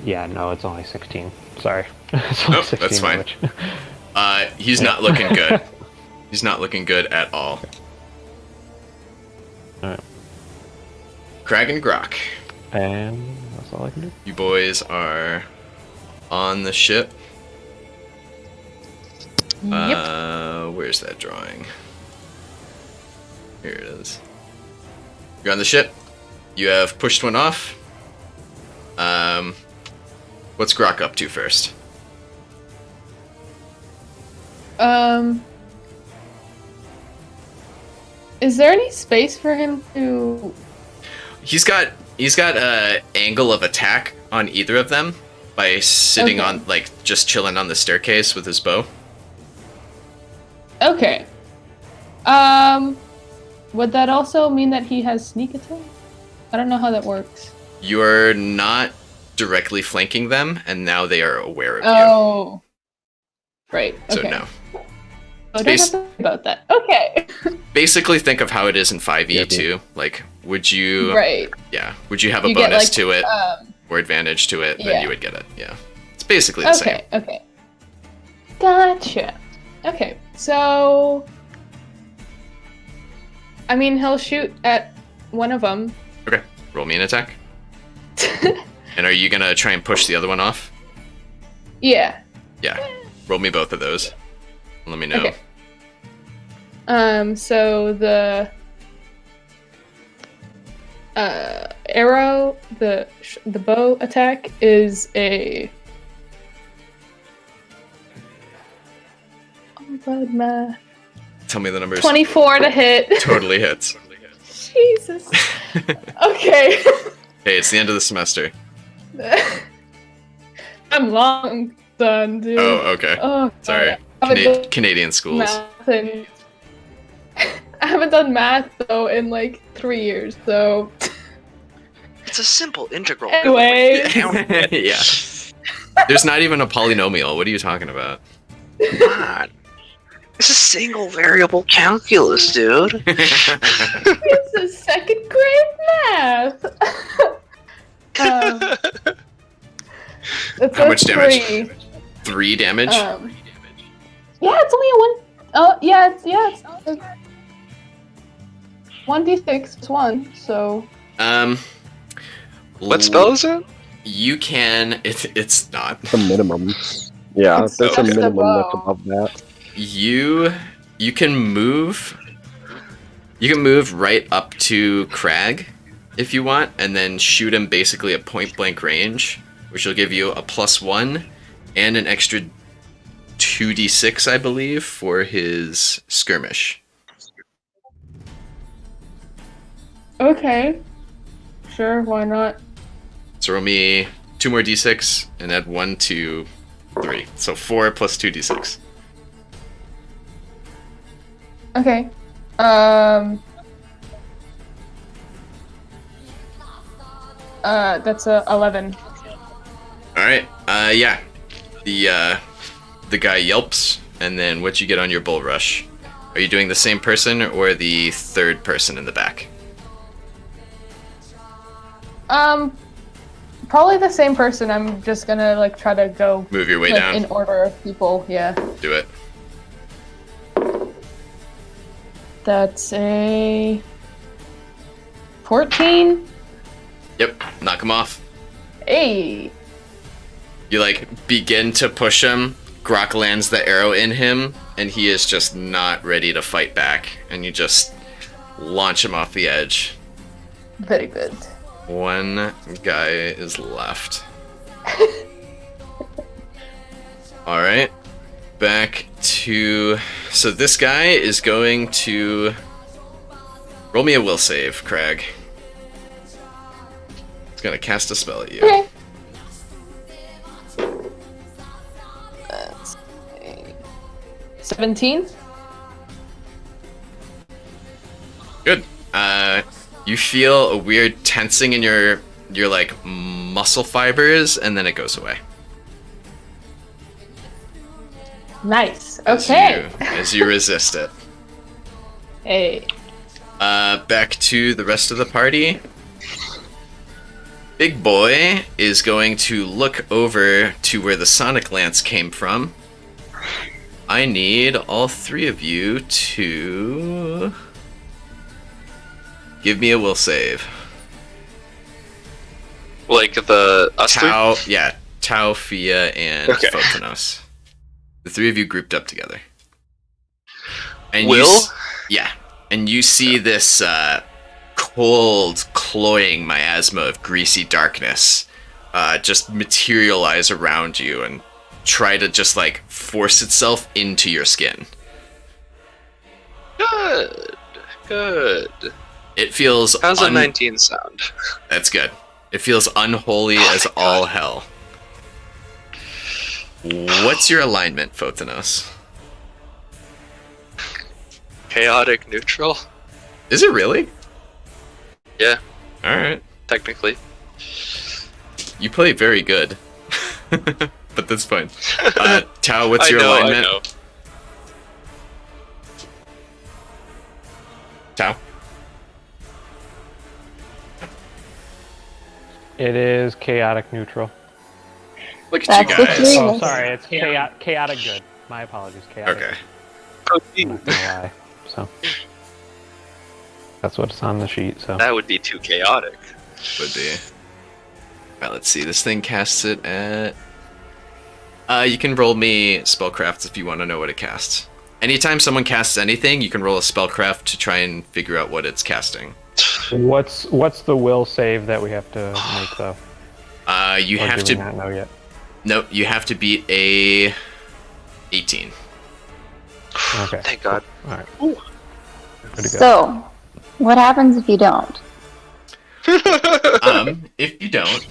Yeah, no, it's only 16. Sorry. It's only Nope, that's fine. damage. He's not looking good. He's not looking good at all. Alright. Crag and Grok, And that's all I can do. you boys are on the ship. Where's that drawing? Here it is. You're on the ship. You have pushed one off. What's Grok up to first? Is there any space for him to? He's got a angle of attack on either of them by sitting Okay. on like just chilling on the staircase with his bow. Okay. would that also mean that he has sneak attack? I don't know how that works. You're not directly flanking them, and now they are aware of Oh. Right. you. So Okay. no. So I don't have to worry about that. Okay. Basically, think of how it is in 5e Yeah, too. Like, would you? Right. Yeah. Would you have a You get, bonus like, to it Um, or advantage to it? Then yeah. you would get it. Yeah. It's basically the same. okay. Okay. Gotcha. Okay. So. I mean, he'll shoot at one of them. Okay. Roll me an attack. And are you gonna try and push the other one off? Yeah. Yeah. Roll me both of those. Let me know. Okay. So the arrow, the bow attack is a. Oh God, math. Tell me the numbers. 24 to hit. Totally hits. Jesus. Okay. Hey, it's the end of the semester. I'm long done, dude. Oh, okay. Oh, Sorry. God. I haven't done Canadian schools. math in- I haven't done math though in like 3 years, so It's a simple integral. anyway. Yeah. There's not even a polynomial. What are you talking about? Come on. It's a single variable calculus, dude. It's a second grade math. It's How a much damage? 3. 3 damage? Yeah, it's only a 1. Oh, yeah, it's 1d6 is 1, so. What spell is it? You can. It's not. The minimum. Yeah, It's there's a just minimum that's above. above that. You can move. You can move right up to Crag if you want, and then shoot him basically at point blank range, which will give you a +1 and an extra 2d6, I believe, for his skirmish. Okay. Sure, why not? So roll me 2 more d6 and add 1, 2, 3. So 4 plus 2d6. Okay. That's a 11. All right. Yeah. The guy yelps, and then what you get on your bull rush? Are you doing the same person or the third person in the back? Probably the same person. I'm just gonna like try to go Move your way like, down. in order of people. Yeah. Do it. That's a 14. Yep. Knock him off. Hey. You like begin to push him. Grok lands the arrow in him, and he is just not ready to fight back. And you just launch him off the edge. Very good. One guy is left. All right. Back to... So this guy is going to... Roll me a will save, Crag. He's going to cast a spell at you. Okay. That's a 17. Good. You feel a weird tensing in your like muscle fibers, and then it goes away. Nice. Okay. As you resist it. Hey. Back to the rest of the party. Big Boy is going to look over to where the Sonic Lance came from. I need all 3 of you to give me a will save. Like the us three? Tau, yeah, Tau, Fia, and Okay. Photonos. The 3 of you grouped up together. And Will? Yeah, and you see this cold, cloying miasma of greasy darkness just materialize around you and try to just like force itself into your skin. Good. Good. It feels How's a 19 sound? That's good. It feels unholy Oh as my all God. hell. What's your alignment, Photonos? Chaotic neutral? Is it really? Yeah. All right. Technically. You play very good. But that's fine. Tao, what's your I alignment? know. Tao? It is chaotic neutral. Look at That's you the guys. three. Oh, sorry, it's chaotic good. My apologies, chaotic. Okay. I'm not gonna lie. So that's what's on the sheet. So That would be too chaotic. Would be. Alright, let's see. This thing casts it at... you can roll me spellcraft if you want to know what it casts. Anytime someone casts anything, you can roll a spellcraft to try and figure out what it's casting. what's the will save that we have to make though? You Or have do we to... not know yet? No, you have to beat a 18. Okay. Thank God. All right. Good to go. So, what happens if you don't? If you don't...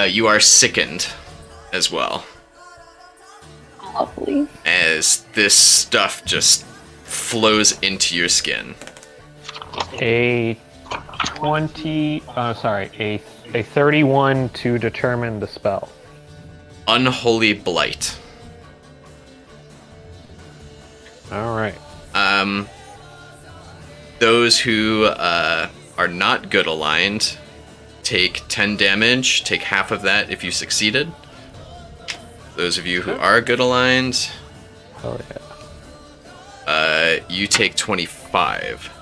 you are sickened as well, Lovely. as this stuff just flows into your skin. A 31 to determine the spell. Unholy Blight. All right. Those who are not good aligned take 10 damage, take half of that if you succeeded. Those of you who are good aligned, Oh yeah. you take 25.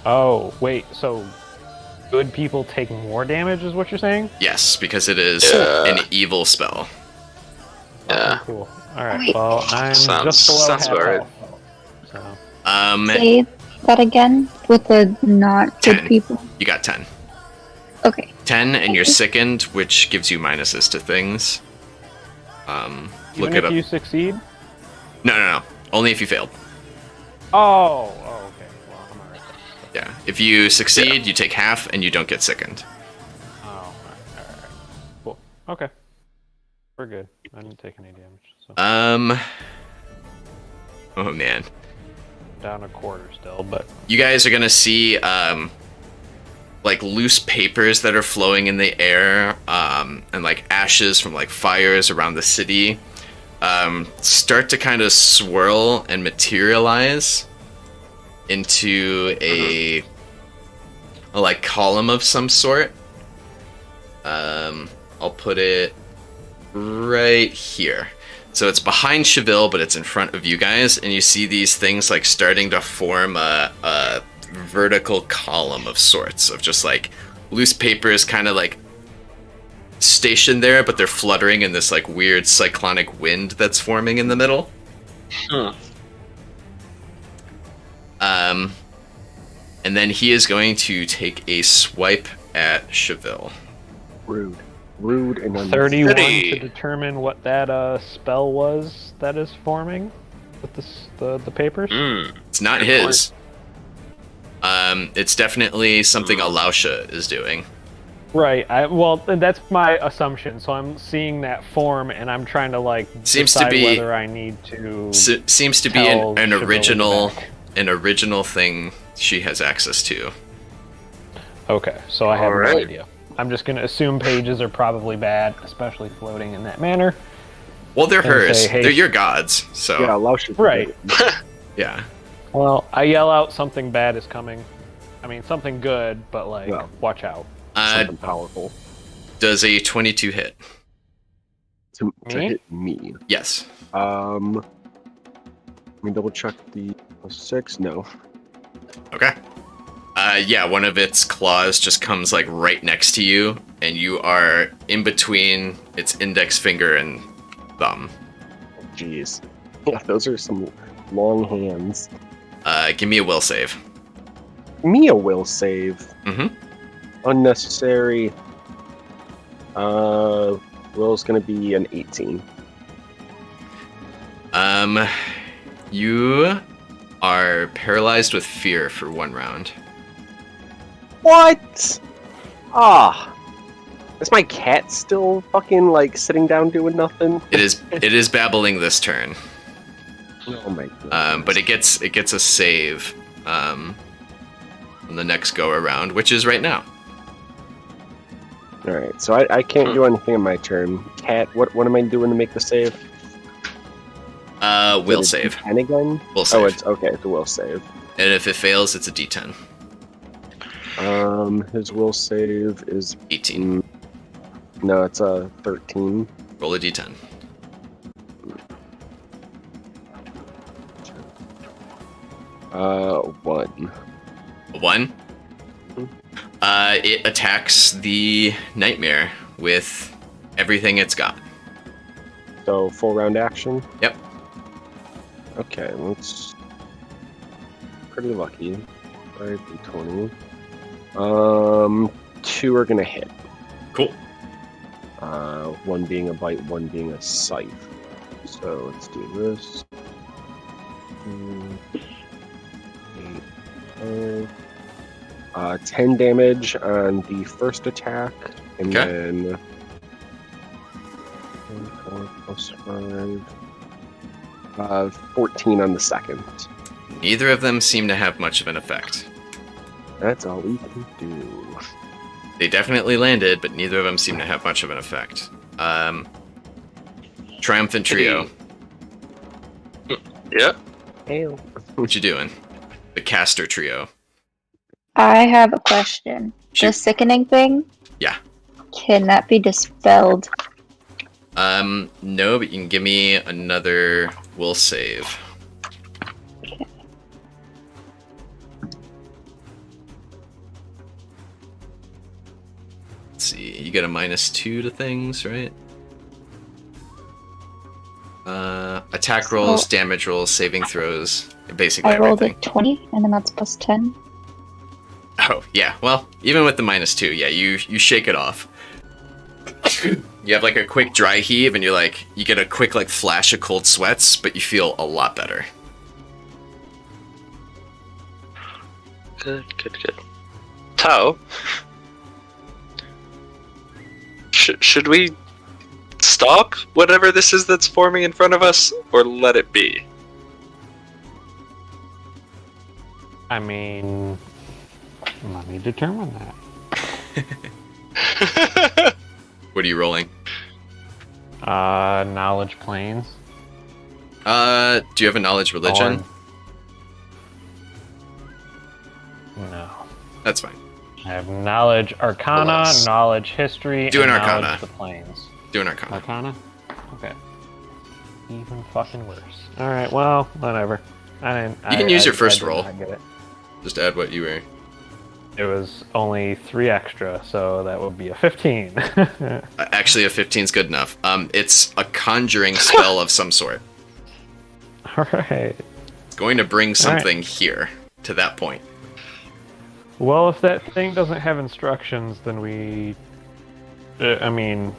Oh wait. So good people take more damage, is what you're saying? Yes, because it is Yeah. an evil spell. Yeah. Cool. All right. Wait. Well, I'm Sounds- just below sounds half about right. health, So Say that again with the not good 10. people. You got 10. Okay. 10 and you're sickened, which gives you minuses to things. Look even it if up. you succeed. No. Only if you failed. Oh. Okay. Well, I'm alright. Yeah. If you succeed, you take half and you don't get sickened. Oh. All right. Cool. Okay. We're good. I didn't take any damage, so Oh man. down a quarter still, but You guys are gonna see like loose papers that are flowing in the air, and like ashes from like fires around the city start to kind of swirl and materialize into a like column of some sort. I'll put it right here. So it's behind Cheville, but it's in front of you guys, and you see these things like starting to form a vertical column of sorts of just like loose papers kind of like stationed there, but they're fluttering in this like weird cyclonic wind that's forming in the middle. And then he is going to take a swipe at Cheville. Rude. Rude and 31 Pretty. to determine what that spell was that is forming with the papers. It's not Good his. It's definitely something Alausha is doing. Right. Well, that's my assumption. So I'm seeing that form, and I'm trying to like Seems to decide be- whether I need to. Seems to be tell an Cheville original back. thing she has access to. Okay, so I have no Alright. idea. I'm just gonna assume pages are probably bad, especially floating in that manner. Well, they're And hers. say, hey- They're your gods. So Yeah, allow shit. Right. yeah. Well, I yell out something bad is coming. I mean, something good, but like, Yeah. watch out. Something powerful Does a 22 hit? to Me? hit me. Yes. Let me double check the +6. No. Okay. Yeah, one of its claws just comes like right next to you, and you are in between its index finger and thumb. Jeez. Yeah, those are some long hands. Give me a will save. Mia will save. Mhm. Unnecessary. Will's gonna be an 18. You are paralyzed with fear for 1 round. What? Ah. Is my cat still fucking like sitting down doing nothing? It is babbling this turn. Oh my god. But it gets a save on the next go around, which is right now. Alright, so I can't do anything in my turn. Cat, what am I doing to make the save? Will save. And again? Will save. Oh, it's okay, it's a will save. And if it fails, it's a D10. His will save is 18. no, it's a 13. Roll a D10. One. A 1. It attacks the nightmare with everything it's got. So full round action. Yep. Okay, that's pretty lucky. 5d20. 2 are gonna hit. Cool. One being a bite, one being a scythe. So let's do this. 8, 10 damage on the first attack, and Okay. then 4 plus 5, 14 on the second. Neither of them seem to have much of an effect. That's all we can do. They definitely landed, but neither of them seem to have much of an effect. Triumphant Trio. Yeah. Hail. What you doing? The Caster Trio. I have a question. The Shoot. sickening thing? Yeah. Can that be dispelled? No, but you can give me another will save. Let's see, you get a -2 to things, right? Attack rolls, damage rolls, saving throws, basically I rolled everything. a 20, and then that's plus 10. Oh, yeah. Well, even with the -2, yeah, you shake it off. You have like a quick dry heave, and you get a quick like flash of cold sweats, but you feel a lot better. Good. Tao, should we stop whatever this is that's forming in front of us, or let it be? I mean, let me determine that. What are you rolling? Knowledge planes. Do you have a knowledge religion? No. That's fine. I have knowledge arcana, Plus. knowledge history, Do and an knowledge arcana. the planes. Do an arcana. Arcana? Okay. Even fucking worse. Alright, well, whatever. You can use your first did roll. not get it. Just add what you were. It was only 3 extra, so that would be a 15. Actually, a 15 is good enough. It's a conjuring spell of some sort. Alright. It's going to bring something here to that point. Well, if that thing doesn't have instructions, then we... I mean,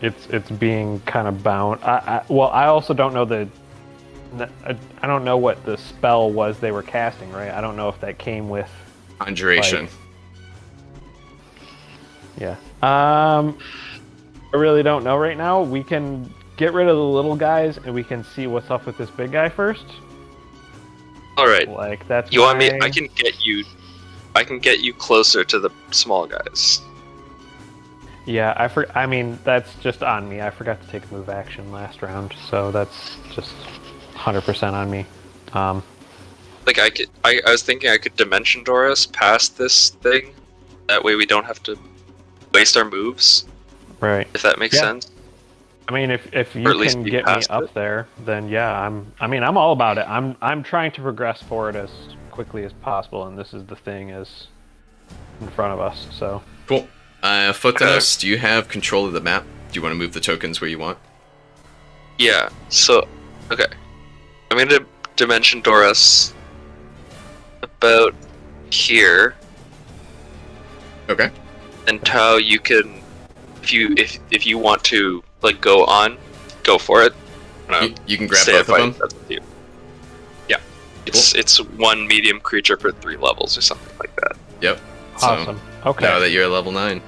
it's being kind of bound. I also don't know I don't know what the spell was they were casting, right? I don't know if that came with... Conjuration. Like- Yeah. I really don't know right now. We can get rid of the little guys, and we can see what's up with this big guy first. All right. Like, that's You want me? my- I can get you closer to the small guys. Yeah, I mean, that's just on me. I forgot to take a move action last round, so that's just 100% on me. Like I was thinking I could Dimension Door us past this thing. That way we don't have to waste our moves. Right. If that makes Yeah. sense. I mean, if Or you at least can be get me past up it. there, then yeah, I'm all about it. I'm trying to progress forward as quickly as possible, and this is the thing is in front of us. So Cool. Photonos, do you have control of the map? Do you want to move the tokens where you want? Yeah. So, okay. I'm gonna Dimension Door us about here. Okay. And Tao, you can, if you want to like go for it. You can grab Stay both of fight, them? that's up to you. Yeah. It's one medium creature per 3 levels or something like that. Yep. So, awesome. Okay. now that you're at level 9.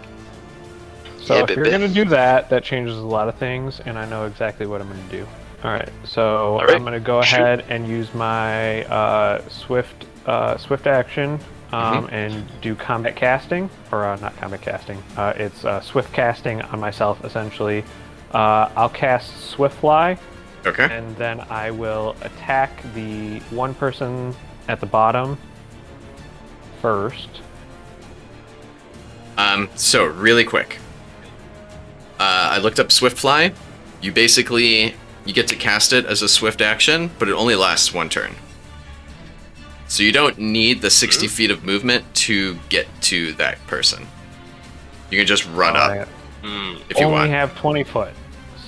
So Yeah, if you're baby. gonna do that, that changes a lot of things, and I know exactly what I'm gonna do. All right, so All right, I'm gonna go shoot. ahead and use my swift action and do combat casting, or not combat casting. It's swift casting on myself essentially. I'll cast Swift Fly, Okay. and then I will attack the one person at the bottom first. So really quick. I looked up Swift Fly. You basically you get to cast it as a swift action, but it only lasts one turn. So you don't need the 60 feet of movement to get to that person. You can just run up if you only want. have 20 foot,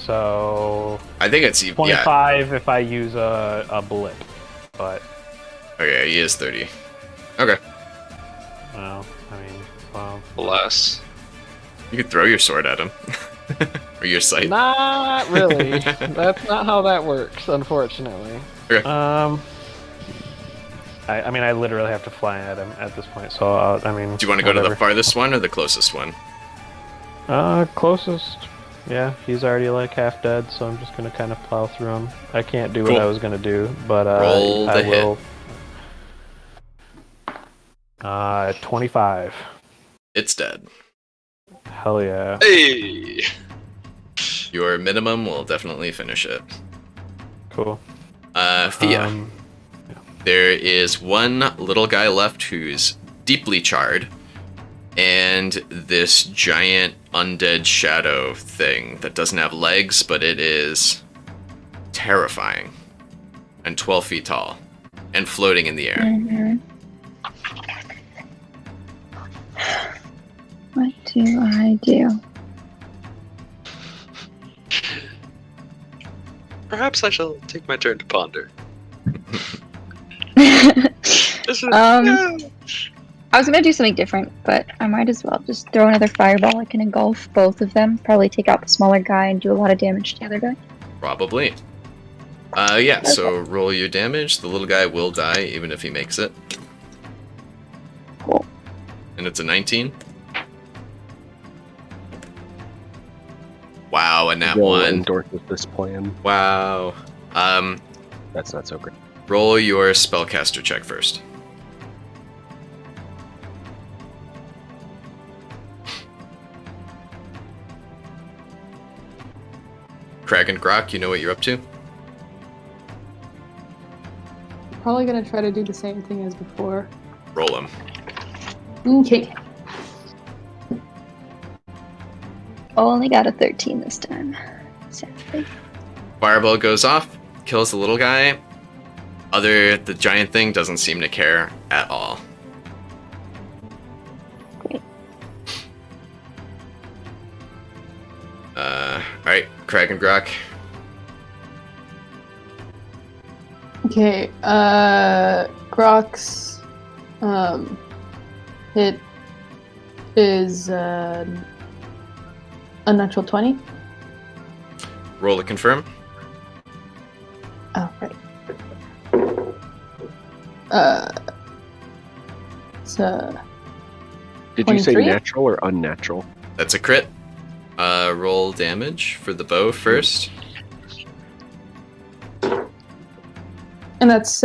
so I think it's yeah. 25 if I use a blip, but Okay, he is 30. Okay, well, I mean, well, Alas. you could throw your sword at him, or your sight. not really. That's not how that works, unfortunately. Okay. I mean, I literally have to fly at him at this point, so I mean. Do you want to go to the whatever. farthest one or the closest one? Closest. Yeah, he's already like half dead, so I'm just gonna kind of plow through him. I can't do Cool. what I was gonna do, but Roll the I hit. will. 25. It's dead. Hell yeah. Hey! Your minimum will definitely finish it. Cool. Thea. There is one little guy left who's deeply charred, and this giant undead shadow thing that doesn't have legs, but it is terrifying, and 12 feet tall, and floating in the air. Mhm. What do I do? Perhaps I shall take my turn to ponder. This is- yeah. I was gonna do something different, but I might as well just throw another fireball. I can engulf both of them, probably take out the smaller guy and do a lot of damage to the other guy. Probably. Yeah, so roll your damage. The little guy will die even if he makes it. Cool. And it's a 19. Wow, and that Will one. endorses this plan. Wow. That's not so great. Roll your spellcaster check first. Crag and Grok, you know what you're up to? Probably gonna try to do the same thing as before. Roll them. Okay. Only got a 13 this time. Sadly. Fireball goes off, kills the little guy. The giant thing doesn't seem to care at all. Great. Alright, Crag and Grok. Okay, Grok's hit is a natural 20. Roll to confirm. Oh, right. So, Did you say 23? natural or unnatural? That's a crit. Roll damage for the bow first. and that's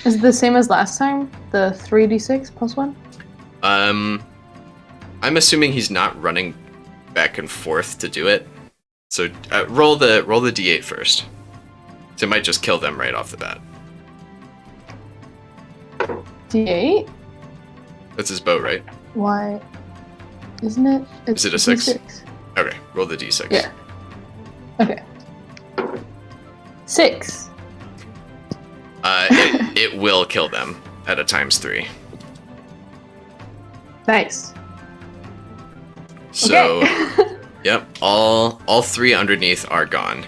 is it the same as last time? The 3d6 plus 1? I'm assuming he's not running back and forth to do it. So roll the d8 first. So it might just kill them right off the bat. D8? That's his bow, right? Why? Isn't it? Is it a six? D6. Okay, roll the d6. Yeah. Okay. 6. It will kill them at a times 3. Nice. So, Okay. yep, all 3 underneath are gone.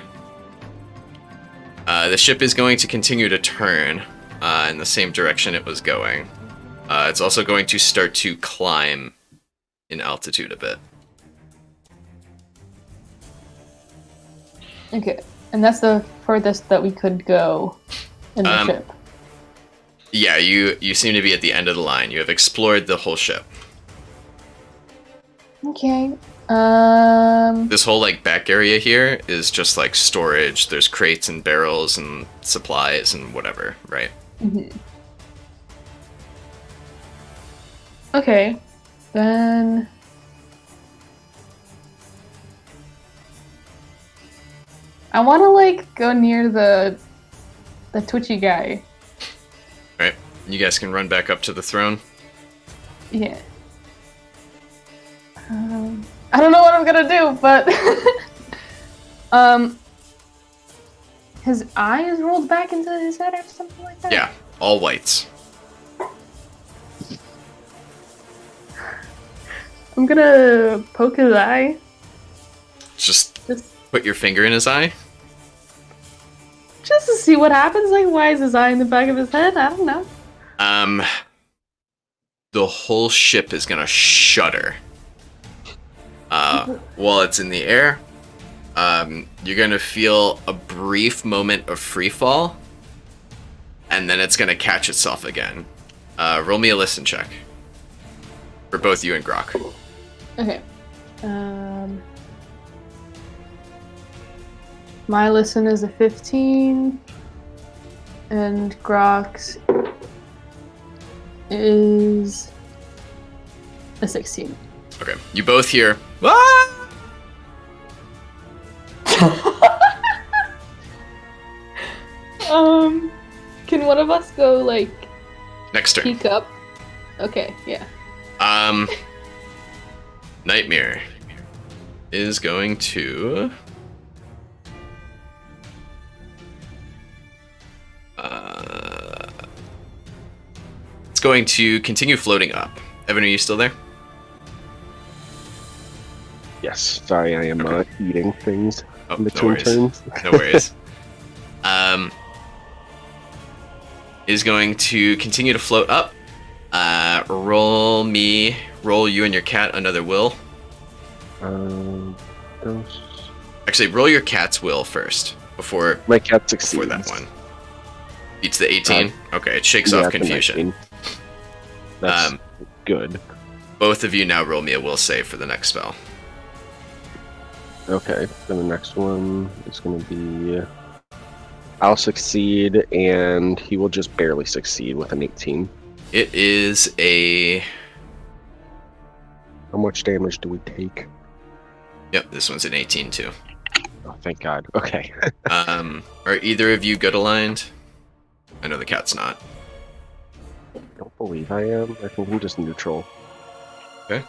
The ship is going to continue to turn in the same direction it was going. It's also going to start to climb in altitude a bit. Okay. And that's the furthest that we could go in the ship. Yeah, you seem to be at the end of the line. You have explored the whole ship. Okay. This whole like back area here is just like storage. There's crates and barrels and supplies and whatever, right? Mhm. Okay, then. I want to like go near the twitchy guy. Right. You guys can run back up to the throne. Yeah. I don't know what I'm gonna do, but his eye is rolled back into his head or something like that. Yeah, all whites. I'm gonna poke his eye. Just Just- put your finger in his eye. Just to see what happens. Like, why is his eye in the back of his head? I don't know. The whole ship is gonna shudder. While it's in the air, you're gonna feel a brief moment of free fall, and then it's gonna catch itself again. Roll me a listen check for both you and Grok. Okay. My listen is a 15, and Grok's is a 16. Okay, you both hear. "Ah!" Can one of us go like Next turn. peek up? Okay, yeah. Nightmare is going to. It's going to continue floating up. Evan, are you still there? Yes. Sorry, I am eating things Oh, in no between worries. turns. No worries. Is going to continue to float up. Roll you and your cat another will. Those- Actually, roll your cat's will first before My cat succeeds. before that one. Beats the 18. Okay, it shakes off it's a confusion. 19. That's Um, good. Both of you now roll me a will save for the next spell. Okay, then the next one is going to be. I'll succeed, and he will just barely succeed with an 18. It is a. How much damage do we take? Yep, this one's an 18 too. Oh, thank God. Okay. Are either of you good aligned? I know the cat's not. I don't believe I am. I think I'm just neutral. Okay.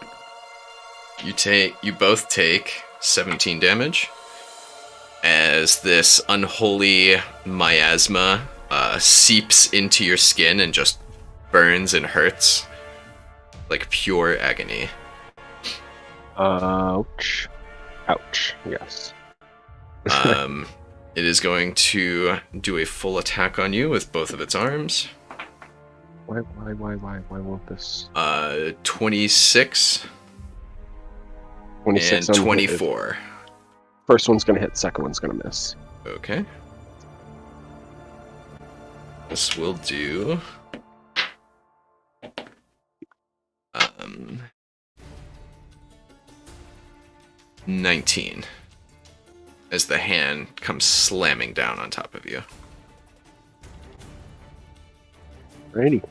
You both take 17 damage as this unholy miasma seeps into your skin and just burns and hurts like pure agony. Ouch. Ouch. Yes. It is going to do a full attack on you with both of its arms. Why won't this? 26 26 and on- 24. First one's gonna hit, second one's gonna miss. Okay. This will do. 19. As the hand comes slamming down on top of you. Alrighty.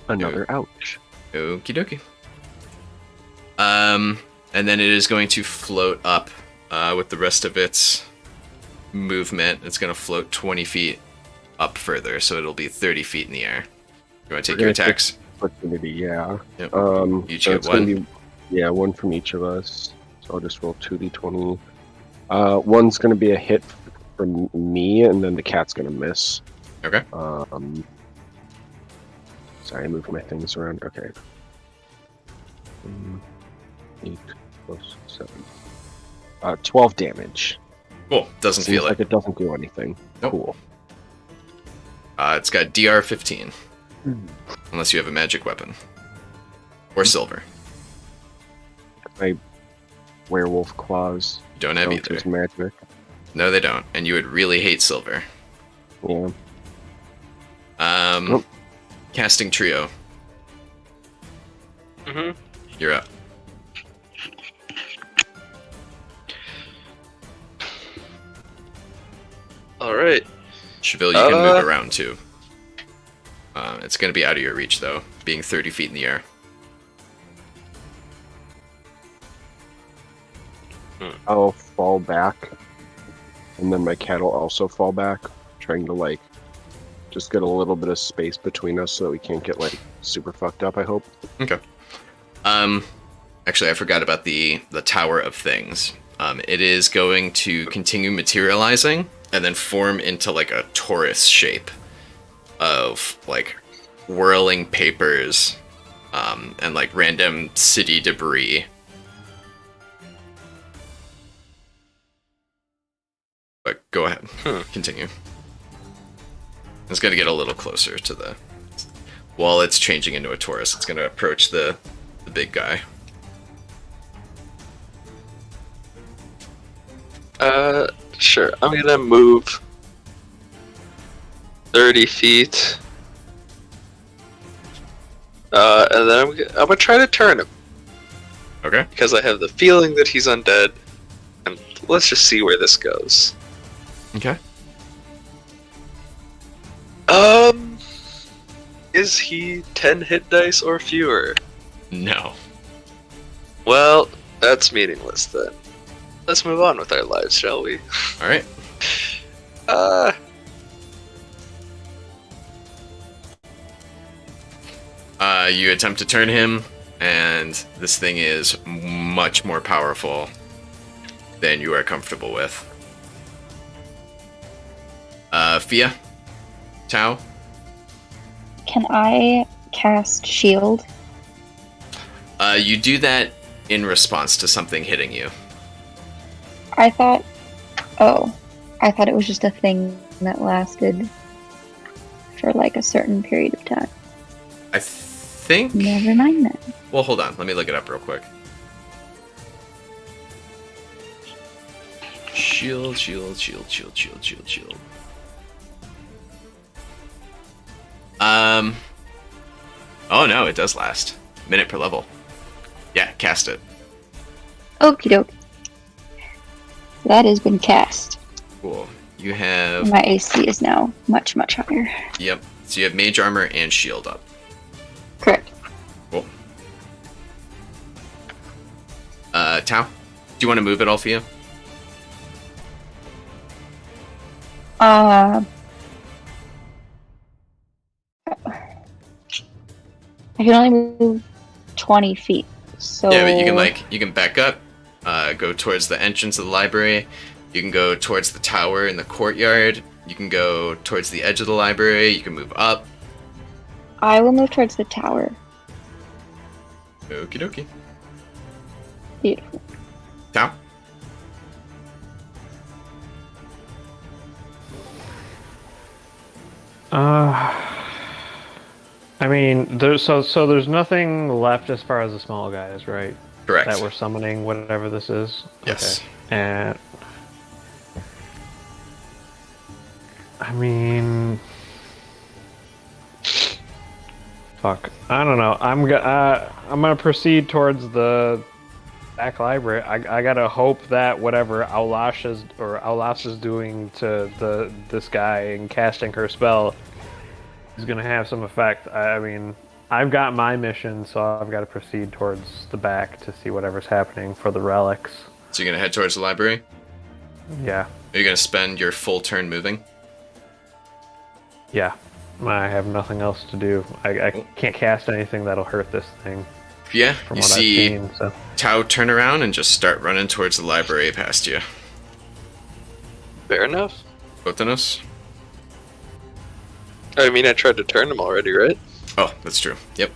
Another ouch. Okie dokie. And then it is going to float up with the rest of its movement. It's going to float 20 feet up further, so it'll be 30 feet in the air. You want to take your attacks? Opportunity, yeah. Yep. Each so get it's gonna one? be, yeah, one from each of us. So I'll just roll 2d20. One's gonna be a hit from me, and then the cat's gonna miss. Okay. Sorry, I moved my things around. Okay. 8 plus 7. 12 damage. Cool. Doesn't Seems feel like it. it doesn't do anything. Nope. Cool. It's got DR 15. Unless you have a magic weapon. Or silver. My werewolf claws You don't have don't either. use magic. No, they don't. And you would really hate silver. Yeah. Um, Casting trio. Mhm. You're up. All right. Cheville, you can move around too. It's going to be out of your reach, though, being 30 feet in the air. I'll fall back, and then my cat will also fall back, trying to like just get a little bit of space between us so that we can't get like super fucked up. I hope. Okay. Actually, I forgot about the Tower of Things. It is going to continue materializing and then form into like a torus shape of like whirling papers and like random city debris. But go ahead, continue. It's going to get a little closer to the... While it's changing into a torus, it's going to approach the big guy. Sure. I'm gonna move 30 feet. And then I'm gonna try to turn him. Okay. Because I have the feeling that he's undead. And let's just see where this goes. Okay. Is he 10 hit dice or fewer? No. Well, that's meaningless then. Let's move on with our lives, shall we? All right. You attempt to turn him, and this thing is much more powerful than you are comfortable with. Fia? Tao? Can I cast shield? You do that in response to something hitting you. I thought it was just a thing that lasted for like a certain period of time. I think... Never mind then. Well, hold on. Let me look it up real quick. Shield. Oh no, it does last. Minute per level. Yeah, cast it. Okie doke. That has been cast. Cool. You have... My AC is now much, much higher. Yep. So you have mage armor and shield up. Correct. Cool. Tao? Do you want to move at all, Fia? I can only move 20 feet, so... Yeah, but you can back up, go towards the entrance of the library, you can go towards the tower in the courtyard, you can go towards the edge of the library, you can move up. I will move towards the tower. Okie dokie. Beautiful. Tao? I mean, there's nothing left as far as the small guys, right? Correct. That we're summoning, whatever this is. Yes. Okay. And I mean, fuck. I don't know. I'm gonna proceed towards the back library. I gotta hope that whatever Aulash is doing to this guy and casting her spell is gonna have some effect. I mean, I've got my mission, so I've got to proceed towards the back to see whatever's happening for the relics. So you're gonna head towards the library? Yeah. Are you gonna spend your full turn moving? Yeah. I have nothing else to do. I can't cast anything that'll hurt this thing. Yeah, From you what see I've seen, so. Tao turn around and just start running towards the library past you. Fair enough. Botanos? I mean, I tried to turn him already, right? Oh, that's true. Yep.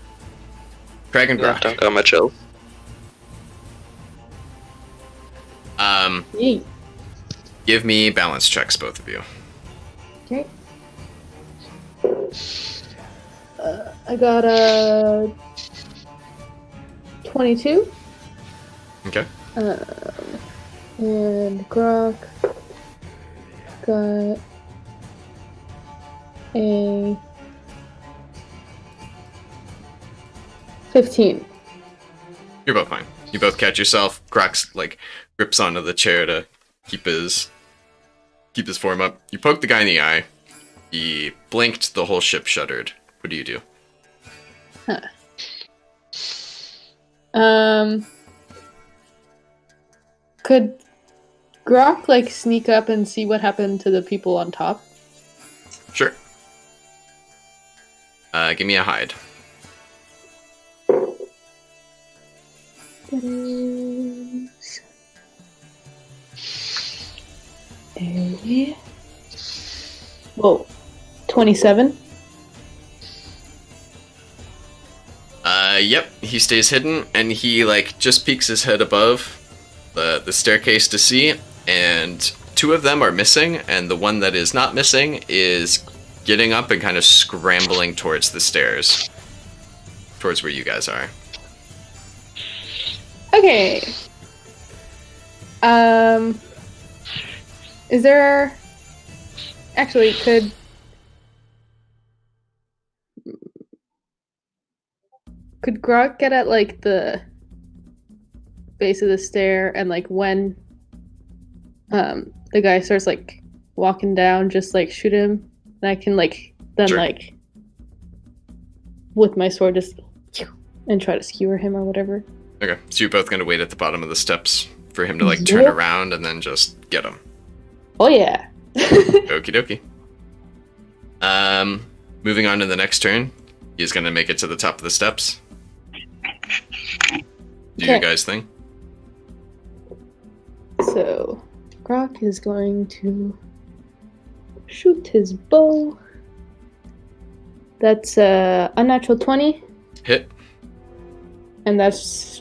Craig and Yeah, Brock. don't got much else. Yeet. Give me balance checks, both of you. Okay. I got a 22. Okay. And Grok got a 15. You're both fine. You both catch yourself. Crocs like grips onto the chair to keep his keep his form up. You poke the guy in the eye. He blinked, the whole ship shuddered. What do you do? Could Grok like sneak up and see what happened to the people on top? Sure. Give me a hide. That is a 27. Yep, he stays hidden, and he like just peeks his head above the staircase to see, and 2 of them are missing, and the one that is not missing is getting up and kind of scrambling towards the stairs, towards where you guys are. Okay. Is there actually could Grok get at like the base of the stair, and like when the guy starts like walking down, just like shoot him, and I can like then Sure. like with my sword just and try to skewer him or whatever. Okay, so you're both gonna wait at the bottom of the steps for him to like turn Yep. around and then just get him. Oh yeah. Okie dokie. Moving on to the next turn, he's gonna make it to the top of the steps. Do your Okay. guys' thing. So, Grok is going to shoot his bow. That's a unnatural 20, Hit. and that's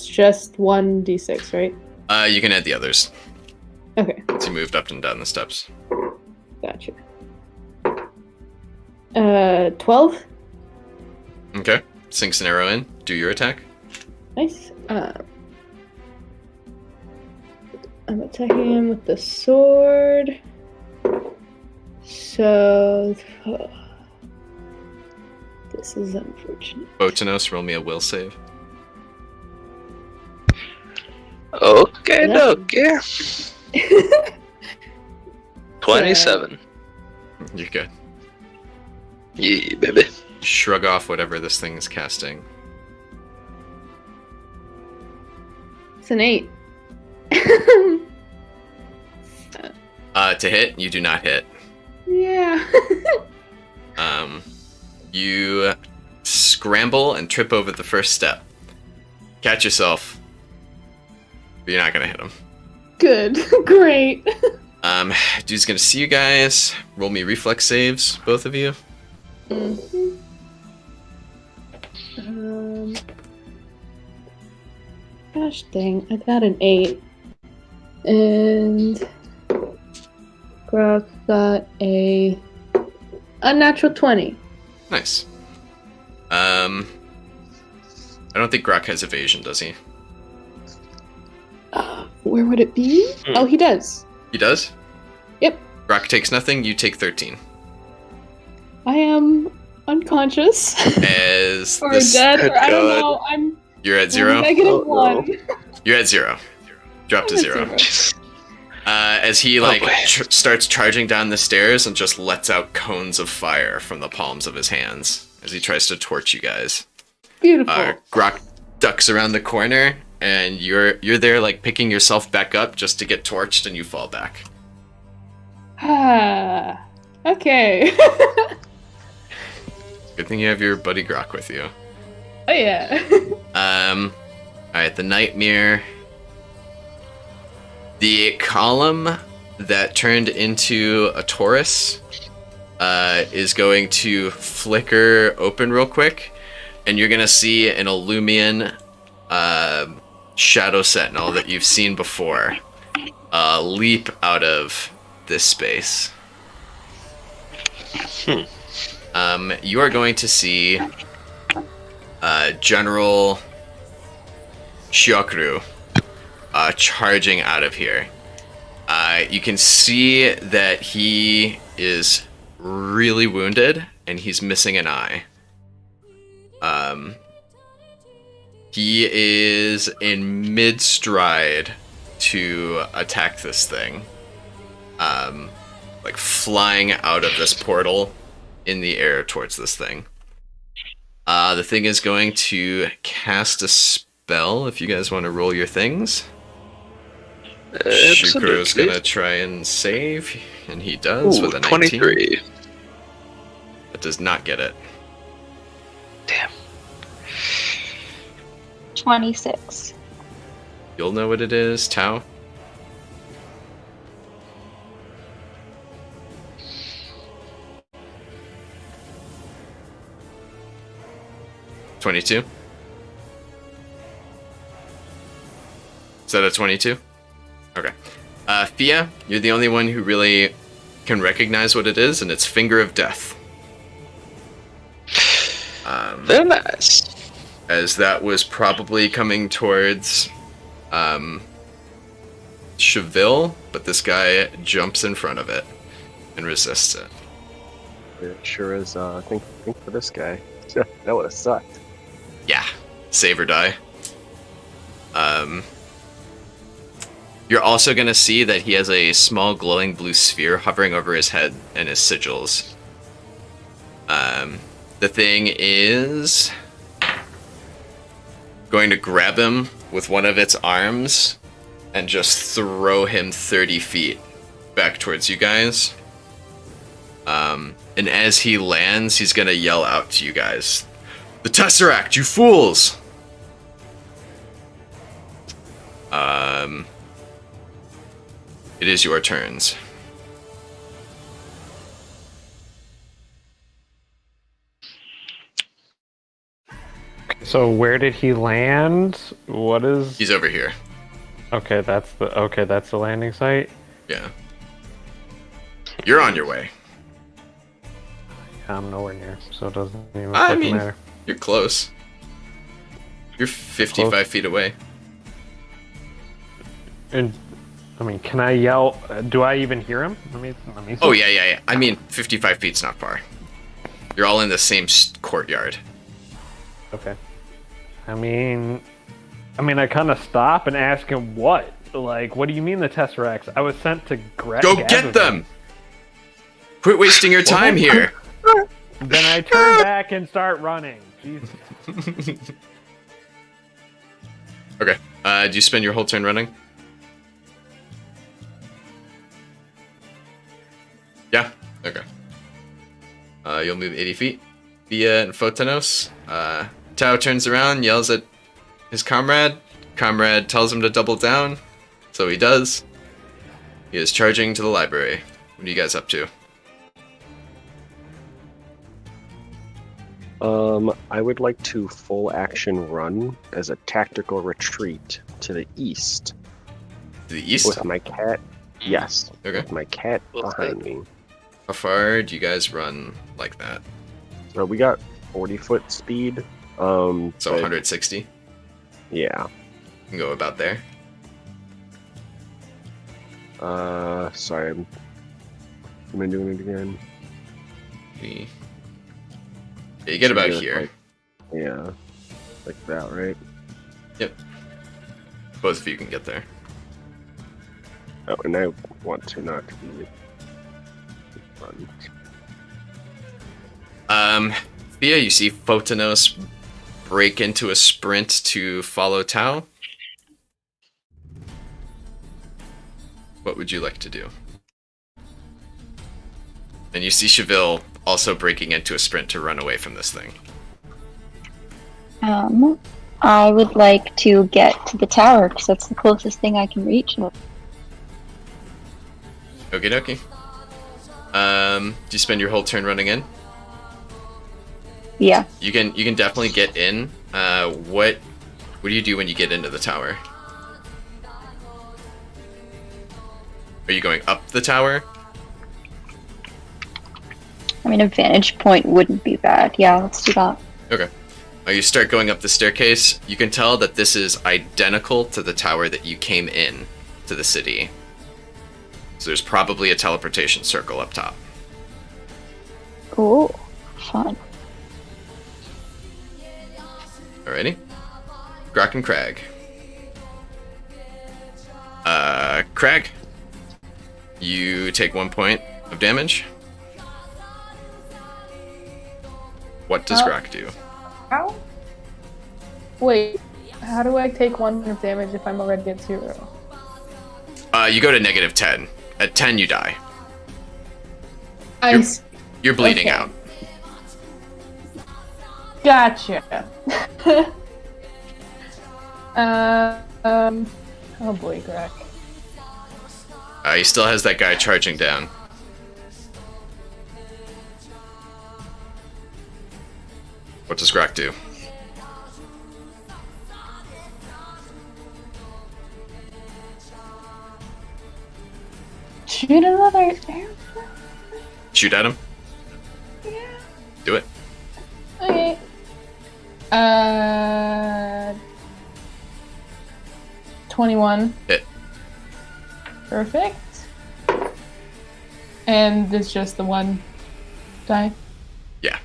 just 1d6, right? You can add the others. Okay, As he moved up and down the steps. gotcha. 12. Okay. Sinks an arrow in. Do your attack. Nice. I'm attacking him with the sword. So this is unfortunate. Botanos, roll me a will save. Okay, Yeah. okay. 27. You're good. Yeah, baby. Shrug off whatever this thing is casting. It's an 8. To hit, you do not hit. Yeah. You scramble and trip over the first step. Catch yourself. But you're not gonna hit him. Good. Great. Dude's gonna see you guys. Roll me reflex saves, both of you. Mhm. Gosh dang, I got an 8. And Grok got a unnatural 20. Nice. I don't think Grok has evasion, does he? Where would it be? Oh, he does. He does? Yep. Grok takes nothing, you take 13. I am unconscious. As or this, dead, or I don't God. know. I'm you're at 0? negative Oh, no. 1. You're at 0. Drop to I'm at 0. 0. As he like boy. starts charging down the stairs and just lets out cones of fire from the palms of his hands as he tries to torch you guys. Beautiful. Grok ducks around the corner, and you're there like picking yourself back up just to get torched, and you fall back. Ah. Okay. Good thing you have your buddy Grok with you. Oh yeah. Alright, the nightmare. The column that turned into a Taurus is going to flicker open real quick, and you're gonna see an Illumian Shadow Sentinel that you've seen before leap out of this space. You are going to see General Shiokru charging out of here. You can see that he is really wounded and he's missing an eye. He is in mid stride to attack this thing. Like flying out of this portal in the air towards this thing. The thing is going to cast a spell if you guys want to roll your things. Shukuro's Absolutely. gonna try and save, and he does Ooh, with a 19. 23. But does not get it. Damn. 26. You'll know what it is, Tau. $22. Is that a 22? Okay. Fia, you're the only one who really can recognize what it is, and it's Finger of Death. Very nice. As that was probably coming towards Cheville, but this guy jumps in front of it and resists it. It sure is. Think for this guy. That would have sucked. Yeah, save or die. You're also gonna see that he has a small glowing blue sphere hovering over his head and his sigils. The thing is going to grab him with one of its arms and just throw him 30 feet back towards you guys. And as he lands, he's gonna yell out to you guys, "The Tesseract, you fools!" It is your turns. So where did he land? What is? He's over here. Okay, that's the landing site. Yeah. You're on your way. I'm nowhere near, so it doesn't even I fucking mean- matter. You're close. You're 55 Close. feet away. And I mean, can I yell? Do I even hear him? Let me see. Oh, yeah. I mean, 55 feet's not far. You're all in the same courtyard. Okay. I mean, I kind of stop and ask him what? Like, what do you mean the Tesseracts? I was sent to grab. Go get them! Quit wasting your time here. Then I turn back and start running. Jesus. Okay. Do you spend your whole turn running? Yeah? Okay. You'll move 80 feet. Via and Photonos. Tau turns around, yells at his comrade. Comrade tells him to double down. So he does. He is charging to the library. What are you guys up to? I would like to full action run as a tactical retreat to the east To the east? with my cat. Yes, Okay. with my cat What's behind that? me. How far do you guys run like that? So we got 40-foot speed. So but 160? Yeah. You can go about there. Sorry. Am I doing it again? Yeah, you get about Yeah, here. Yeah. Like that, right? Both of you can get there. Oh, and I want to not be run. Thea, you see Photonos break into a sprint to follow Tau. What would you like to do? And you see Cheville also breaking into a sprint to run away from this thing. I would like to get to the tower because that's the closest thing I can reach. Okie dokie. Do you spend your whole turn running in? Yeah. You can definitely get in. What do you do when you get into the tower? Are you going up the tower? I mean, a vantage point wouldn't be bad. Yeah, let's do that. Okay. You start going up the staircase. You can tell that this is identical to the tower that you came in to the city. So there's probably a teleportation circle up top. Cool. Fun. Alrighty. Grok and Crag. Crag, you take 1 point of damage. What does Grok do? How? Wait, how do I take 1 point of damage if I'm already at 0? You go to -10. At 10, you die. I You're- s- You're bleeding Okay. out. Gotcha. Oh boy, Greg. He still has that guy charging down. What does Grok do? Shoot another arrow. Shoot at him? Yeah. Do it. Okay. 21. Hit. Perfect. And it's just the one die? Yeah.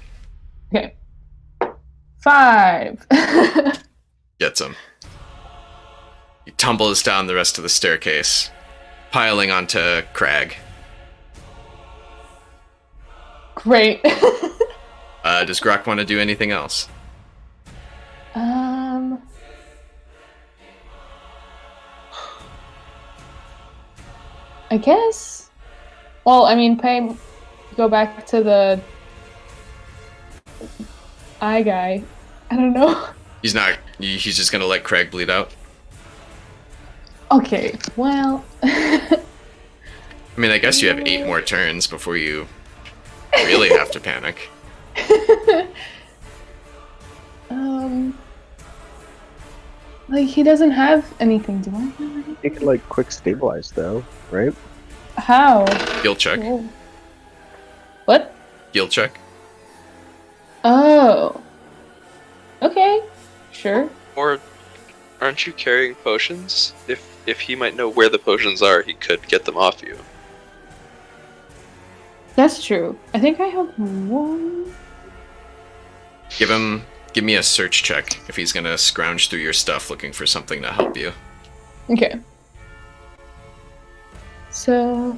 Okay. 5. Gets him. He tumbles down the rest of the staircase, piling onto Crag. Great. Does Grok want to do anything else? I guess. Well, I mean, go back to the eye guy. I don't know. He's not. He's just gonna let Crag bleed out. Okay, well. I mean, I guess you have 8 more turns before you really have to panic. Like, he doesn't have anything, do I have anything? You could like quick stabilize though, right? How? Heal check. Whoa. What? Heal check. Oh. Okay. Sure. Or aren't you carrying potions? If he might know where the potions are, he could get them off you. That's true. I think I have 1. Give me a search check if he's gonna scrounge through your stuff looking for something to help you. Okay. So,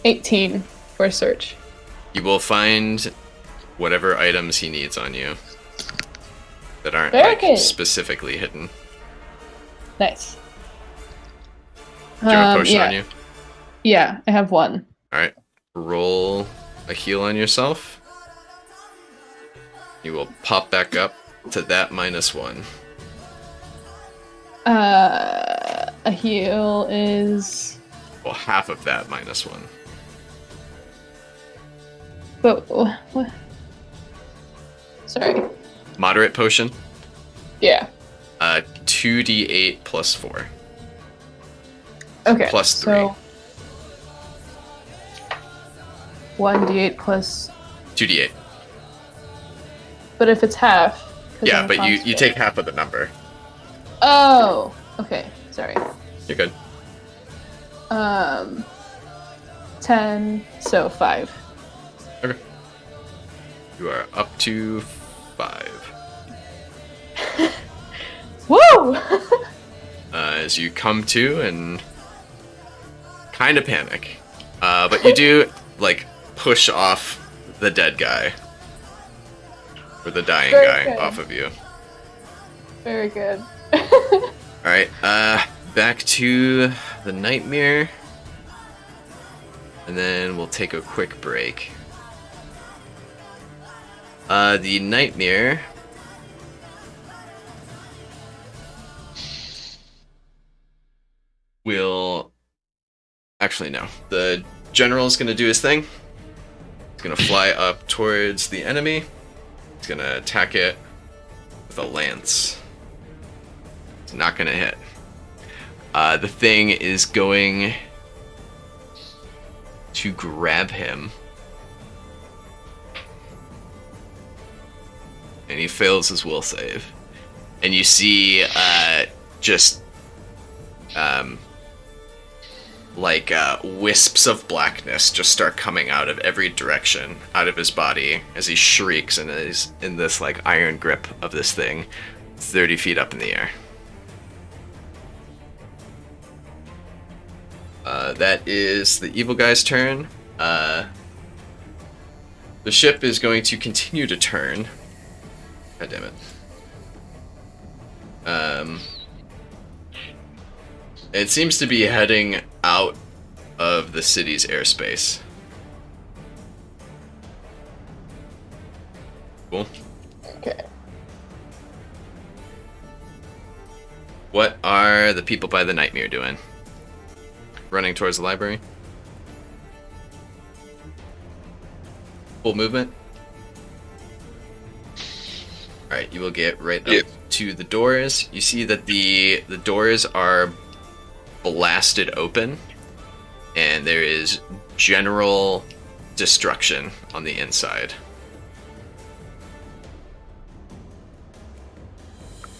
18 for search. You will find whatever items he needs on you that aren't Very like, good. specifically hidden. Nice. Do you have a potion yeah. on you? Yeah, I have 1. Alright. Roll a heal on yourself. You will pop back up to that -1. A heal is. Well, half of that -1. But what? Sorry. Moderate potion. Yeah. 2d8 plus 4. Okay. Plus 3. So 1d8 plus. 2d8. But if it's half. 'cause Yeah, I'm but you constant. take half of the number. Oh. Okay. Sorry. You're good. 10. So 5. Okay. You are up to 5. Woo! As you come to and kind of panic. But you do, like, push off the dead guy. Or the dying Very guy good. off of you. Very good. Alright, back to the nightmare. And then we'll take a quick break. The nightmare will... Actually, no. The general's gonna do his thing. He's gonna fly up towards the enemy. He's gonna attack it with a lance. It's not gonna hit. The thing is going to grab him. And he fails his will save. And you see wisps of blackness just start coming out of every direction out of his body as he shrieks and is in this like iron grip of this thing. 30 feet up in the air. That is the evil guy's turn. The ship is going to continue to turn. God damn it. It seems to be heading out of the city's airspace. Cool. Okay. What are the people by the Nightmare doing? Running towards the library? Full movement? Alright, you will get right up to the doors. You see that the doors are blasted open, and there is general destruction on the inside.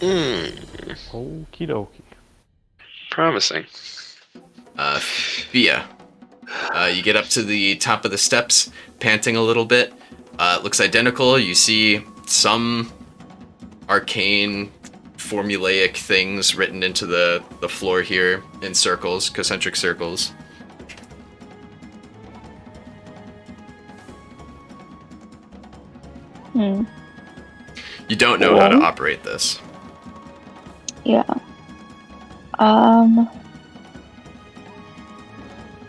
Okie dokie. Promising. Fia. You get up to the top of the steps, panting a little bit. It looks identical. You see some arcane, formulaic things written into the floor here in circles, concentric circles. Hmm. You don't know how to operate this. Yeah.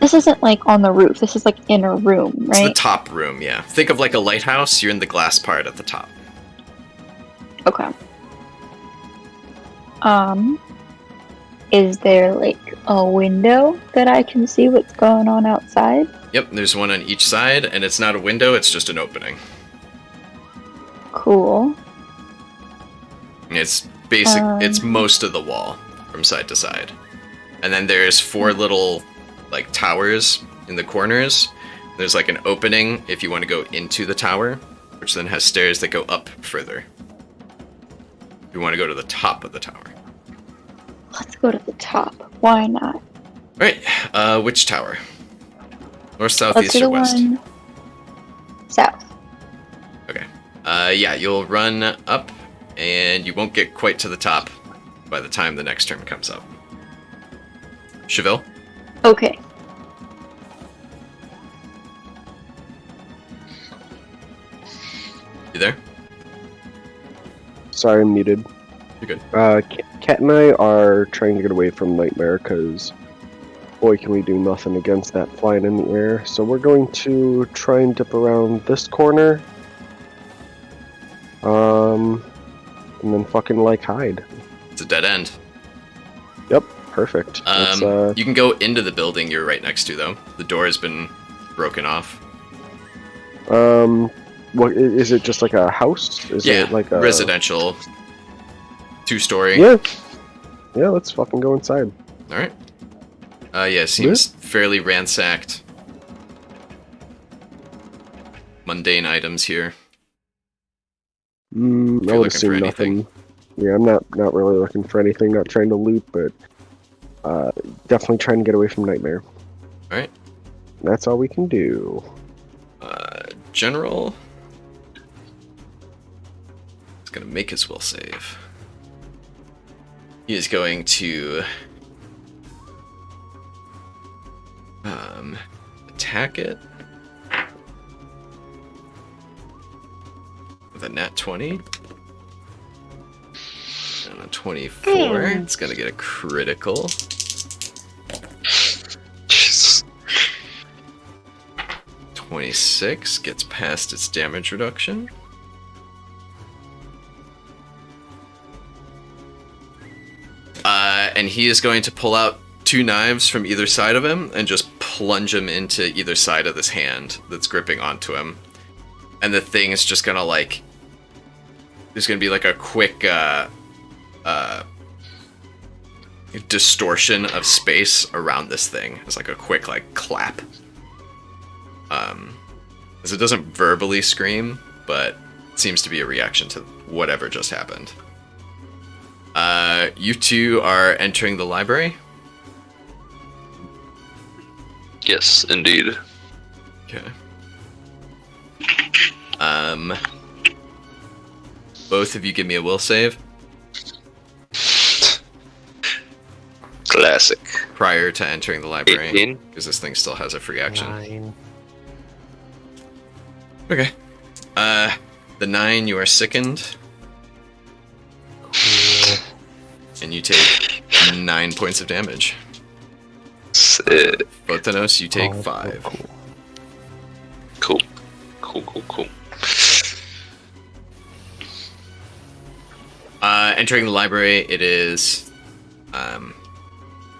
This isn't like on the roof. This is like in a room, It's the right? top room, yeah. Think of like a lighthouse. You're in the glass part at the top. Okay. Is there like a window that I can see what's going on outside? Yep, there's one on each side, and it's not a window, it's just an opening. Cool. It's it's most of the wall from side to side. And then there's 4 little like towers in the corners. There's like an opening if you want to go into the tower, which then has stairs that go up further. If you want to go to the top of the tower. Let's go to the top. Why not? Alright, which tower? North, south, Let's east, do or the west? one south. Okay. Yeah, you'll run up, and you won't get quite to the top by the time the next turn comes up. Cheville? Okay. You there? Sorry, I'm muted. You're good. Kat and I are trying to get away from Nightmare because, boy, can we do nothing against that flying in the air. So we're going to try and dip around this corner. And then fucking like hide. It's a dead end. Yep, perfect. You can go into the building you're right next to, though. The door has been broken off. What is it? Just like a house? Is Yeah, it like a residential, 2-story. Yeah. Yeah, let's fucking go inside. All right. Yeah, seems fairly ransacked. Mundane items here. I you're would looking assume for nothing. anything. Yeah, I'm not really looking for anything. Not trying to loot, but definitely trying to get away from Nightmare. All right. That's all we can do. General. He's gonna make his will save. He is going to attack it with a nat 20 and a 24. It's gonna get a critical. Jesus. 26 gets past its damage reduction. And he is going to pull out 2 knives from either side of him and just plunge them into either side of this hand that's gripping onto him. And the thing is just gonna like... There's gonna be like a quick distortion of space around this thing. It's like a quick like clap. As it doesn't verbally scream, but it seems to be a reaction to whatever just happened. You two are entering the library. Yes, indeed. Okay. Both of you give me a will save. Classic. prior to entering the library, 18. because this thing still has a free action. 9. Okay. The 9, you are sickened, Cool. and you take 9 points of damage. Sick. Botanos, you take Oh, 5. cool. Cool. Entering the library, it is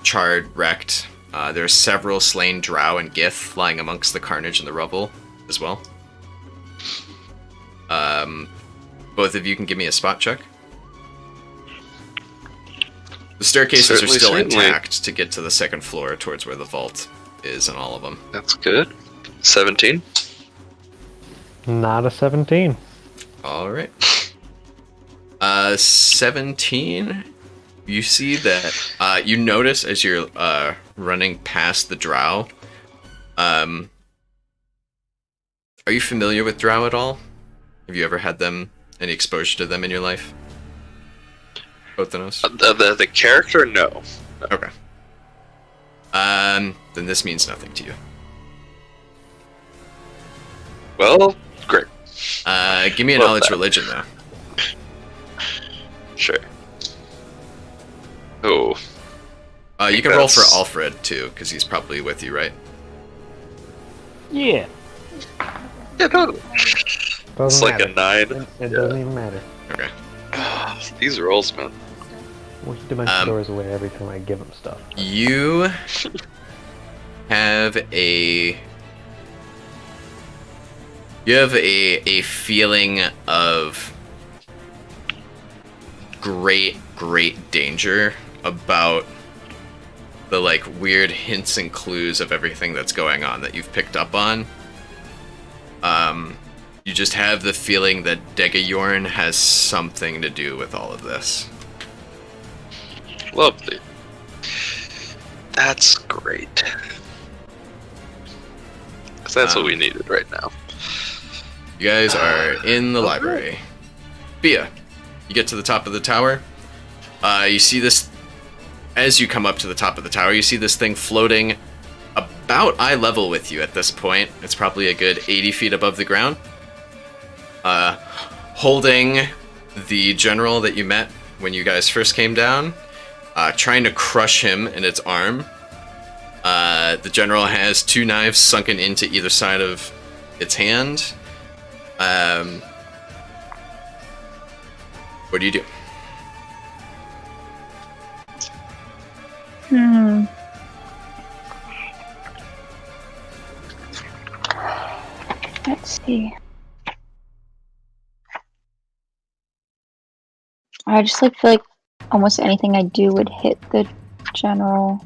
charred, wrecked. There are several slain drow and gith lying amongst the carnage and the rubble as well. Both of you can give me a spot check. The staircases are still Certainly. intact to get to the second floor towards where the vault is and all of them. That's good. 17. Not a 17. All right. 17. You see that you notice as you're running past the drow. Are you familiar with drow at all? Have you ever had any exposure to them in your life? Botanos? The character, no. Okay. Then this means nothing to you. Well, great. Give me a Love knowledge that. religion though. Sure. Oh, You can roll for That's- Alfred too, because he's probably with you, right? Yeah. yeah, totally. Doesn't It's like matter. a 9. It Yeah. doesn't even matter. Okay. These rolls, man. Which dimension doors away every time I give him stuff. You have a feeling of great danger about the like weird hints and clues of everything that's going on that you've picked up on. You just have the feeling that Degayorn has something to do with all of this. Lovely. That's great. 'Cause that's what we needed right now. You guys are in the library. Bia, you get to the top of the tower. You see this, as you come up to the top of the tower, you see this thing floating about eye level with you at this point. It's probably a good 80 feet above the ground. Holding the general that you met when you guys first came down, trying to crush him in its arm. The general has 2 knives sunken into either side of its hand. What do you do? Let's see. I just like feel like almost anything I do would hit the general.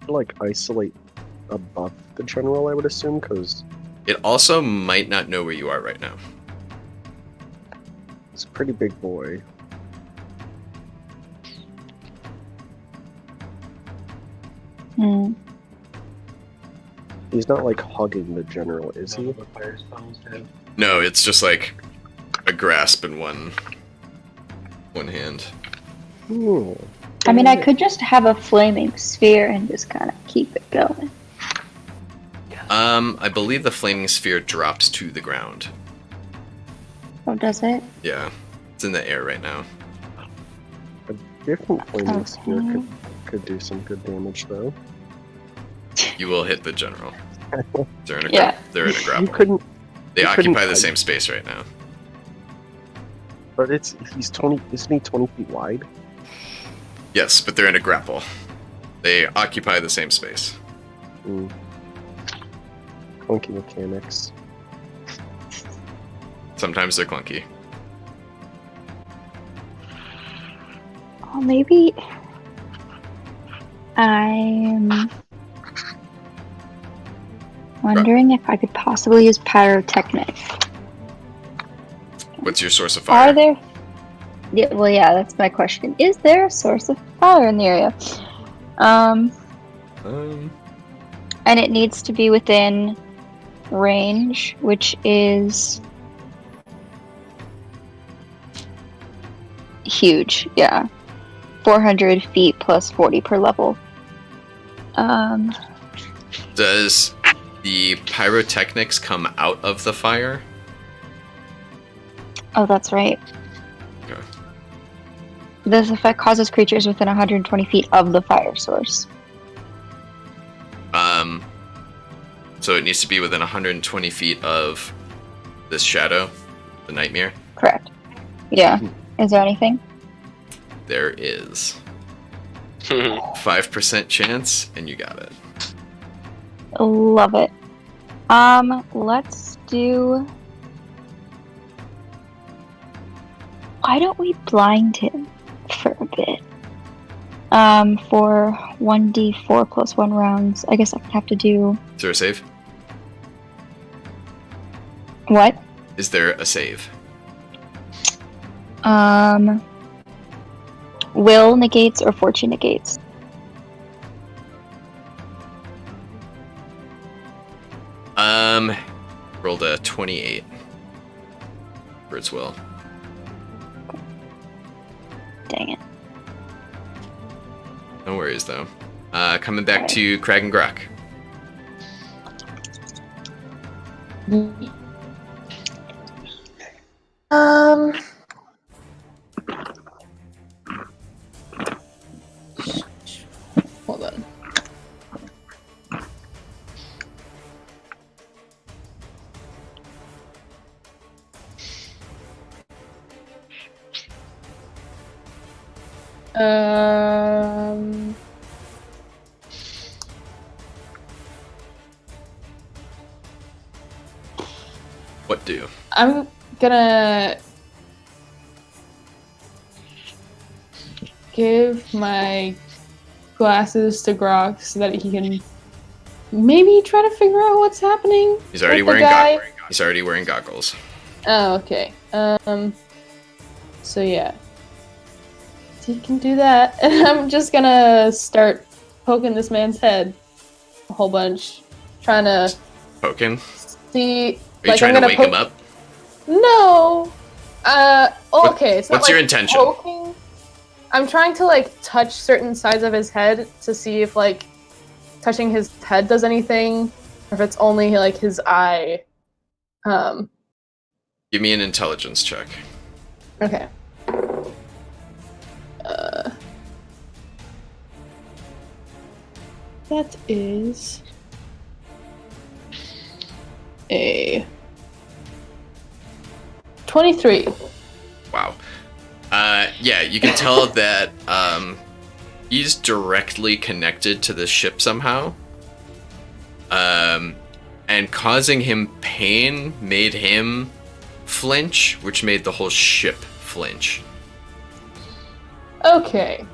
Like isolate above the general, I would assume, because It also might not know where you are right now. it's a pretty big boy. Hmm. He's not like hugging the general, is he? The fire spells have. No, it's just like a grasp in one hand. Ooh. I mean, I could just have a flaming sphere and just kind of keep it going. I believe the flaming sphere drops to the ground. Oh, does it? Yeah, it's in the air right now. Different flaming sphere Okay. could do some good damage though. You will hit the general. They're in a Yeah. they're in a You grapple. couldn't, They you couldn't occupy the hide. same space right now. but he's 20. Isn't he 20 feet wide? Yes, but they're in a grapple. They occupy the same space. Mm. Clunky mechanics. Sometimes they're clunky. Oh, maybe I'm wondering if I could possibly use pyrotechnic. What's your source of fire? Are there? Yeah, well, yeah, that's my question. Is there a source of fire in the area? Um, And it needs to be within range, which is huge. Yeah. 400 feet plus 40 per level. Does the pyrotechnics come out of the fire? Oh, that's right. Okay. This effect causes creatures within 120 feet of the fire source. So it needs to be within 120 feet of this shadow, the nightmare. Correct. Yeah. Is there anything? There is 5% chance, and you got it. Love it. Let's do. Why don't we blind him for a bit? For 1d4 plus 1 rounds. I guess I have to do. Is there a save? What? Is there a save? Will negates or fortune negates? Rolled a 28 for its will. Dang it. No worries though. Coming back to Crag and Grok. Hold on. What do? I'm gonna give my glasses to Grok so that he can maybe try to figure out what's happening. He's already with the wearing guy. He's already wearing goggles. Oh, okay. So yeah. He can do that. And I'm just gonna start poking this man's head a whole bunch. Trying to Poking? see. Are you trying to wake him up? No. Okay. It's not what's your like intention? Poking. I'm trying to like touch certain sides of his head to see if like touching his head does anything, or if it's only like his eye. Give me an intelligence check. Okay. That is a 23. Wow. Yeah, you can tell that he's directly connected to the ship somehow. And causing him pain made him flinch, which made the whole ship flinch. Okay.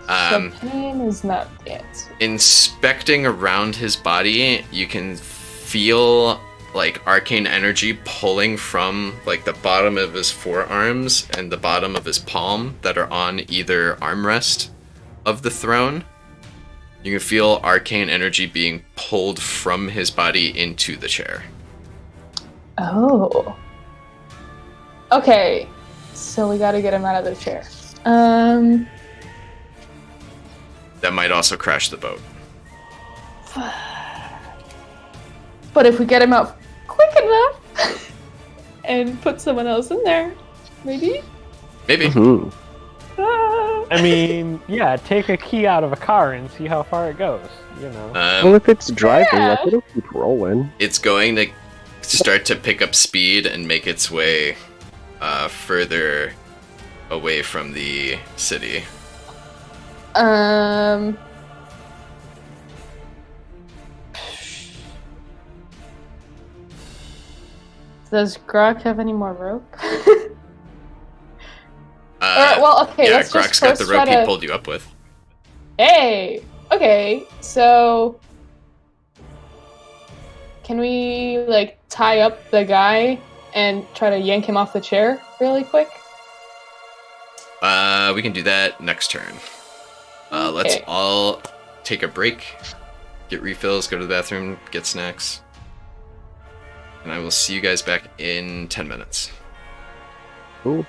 Um, So pain is not the answer. Inspecting around his body, you can feel like arcane energy pulling from like the bottom of his forearms and the bottom of his palm that are on either armrest of the throne. You can feel arcane energy being pulled from his body into the chair. Oh. Okay. So we gotta get him out of the chair. That might also crash the boat. But if we get him out quick enough and put someone else in there, maybe? Maybe. Mhm. Ah. I mean, yeah, take a key out of a car and see how far it goes, you know. Well, if it's driving, Yeah. like, it'll keep rolling. It's going to start to pick up speed and make its way further away from the city. Does Grok have any more rope? Uh, Okay, yeah, let's Grok's just got first the rope try he to... pulled you up with. Hey! Okay, so... Can we, like, tie up the guy and try to yank him off the chair really quick? We can do that next turn. Let's Okay. all take a break, get refills, go to the bathroom, get snacks. And I will see you guys back in 10 minutes. Cool.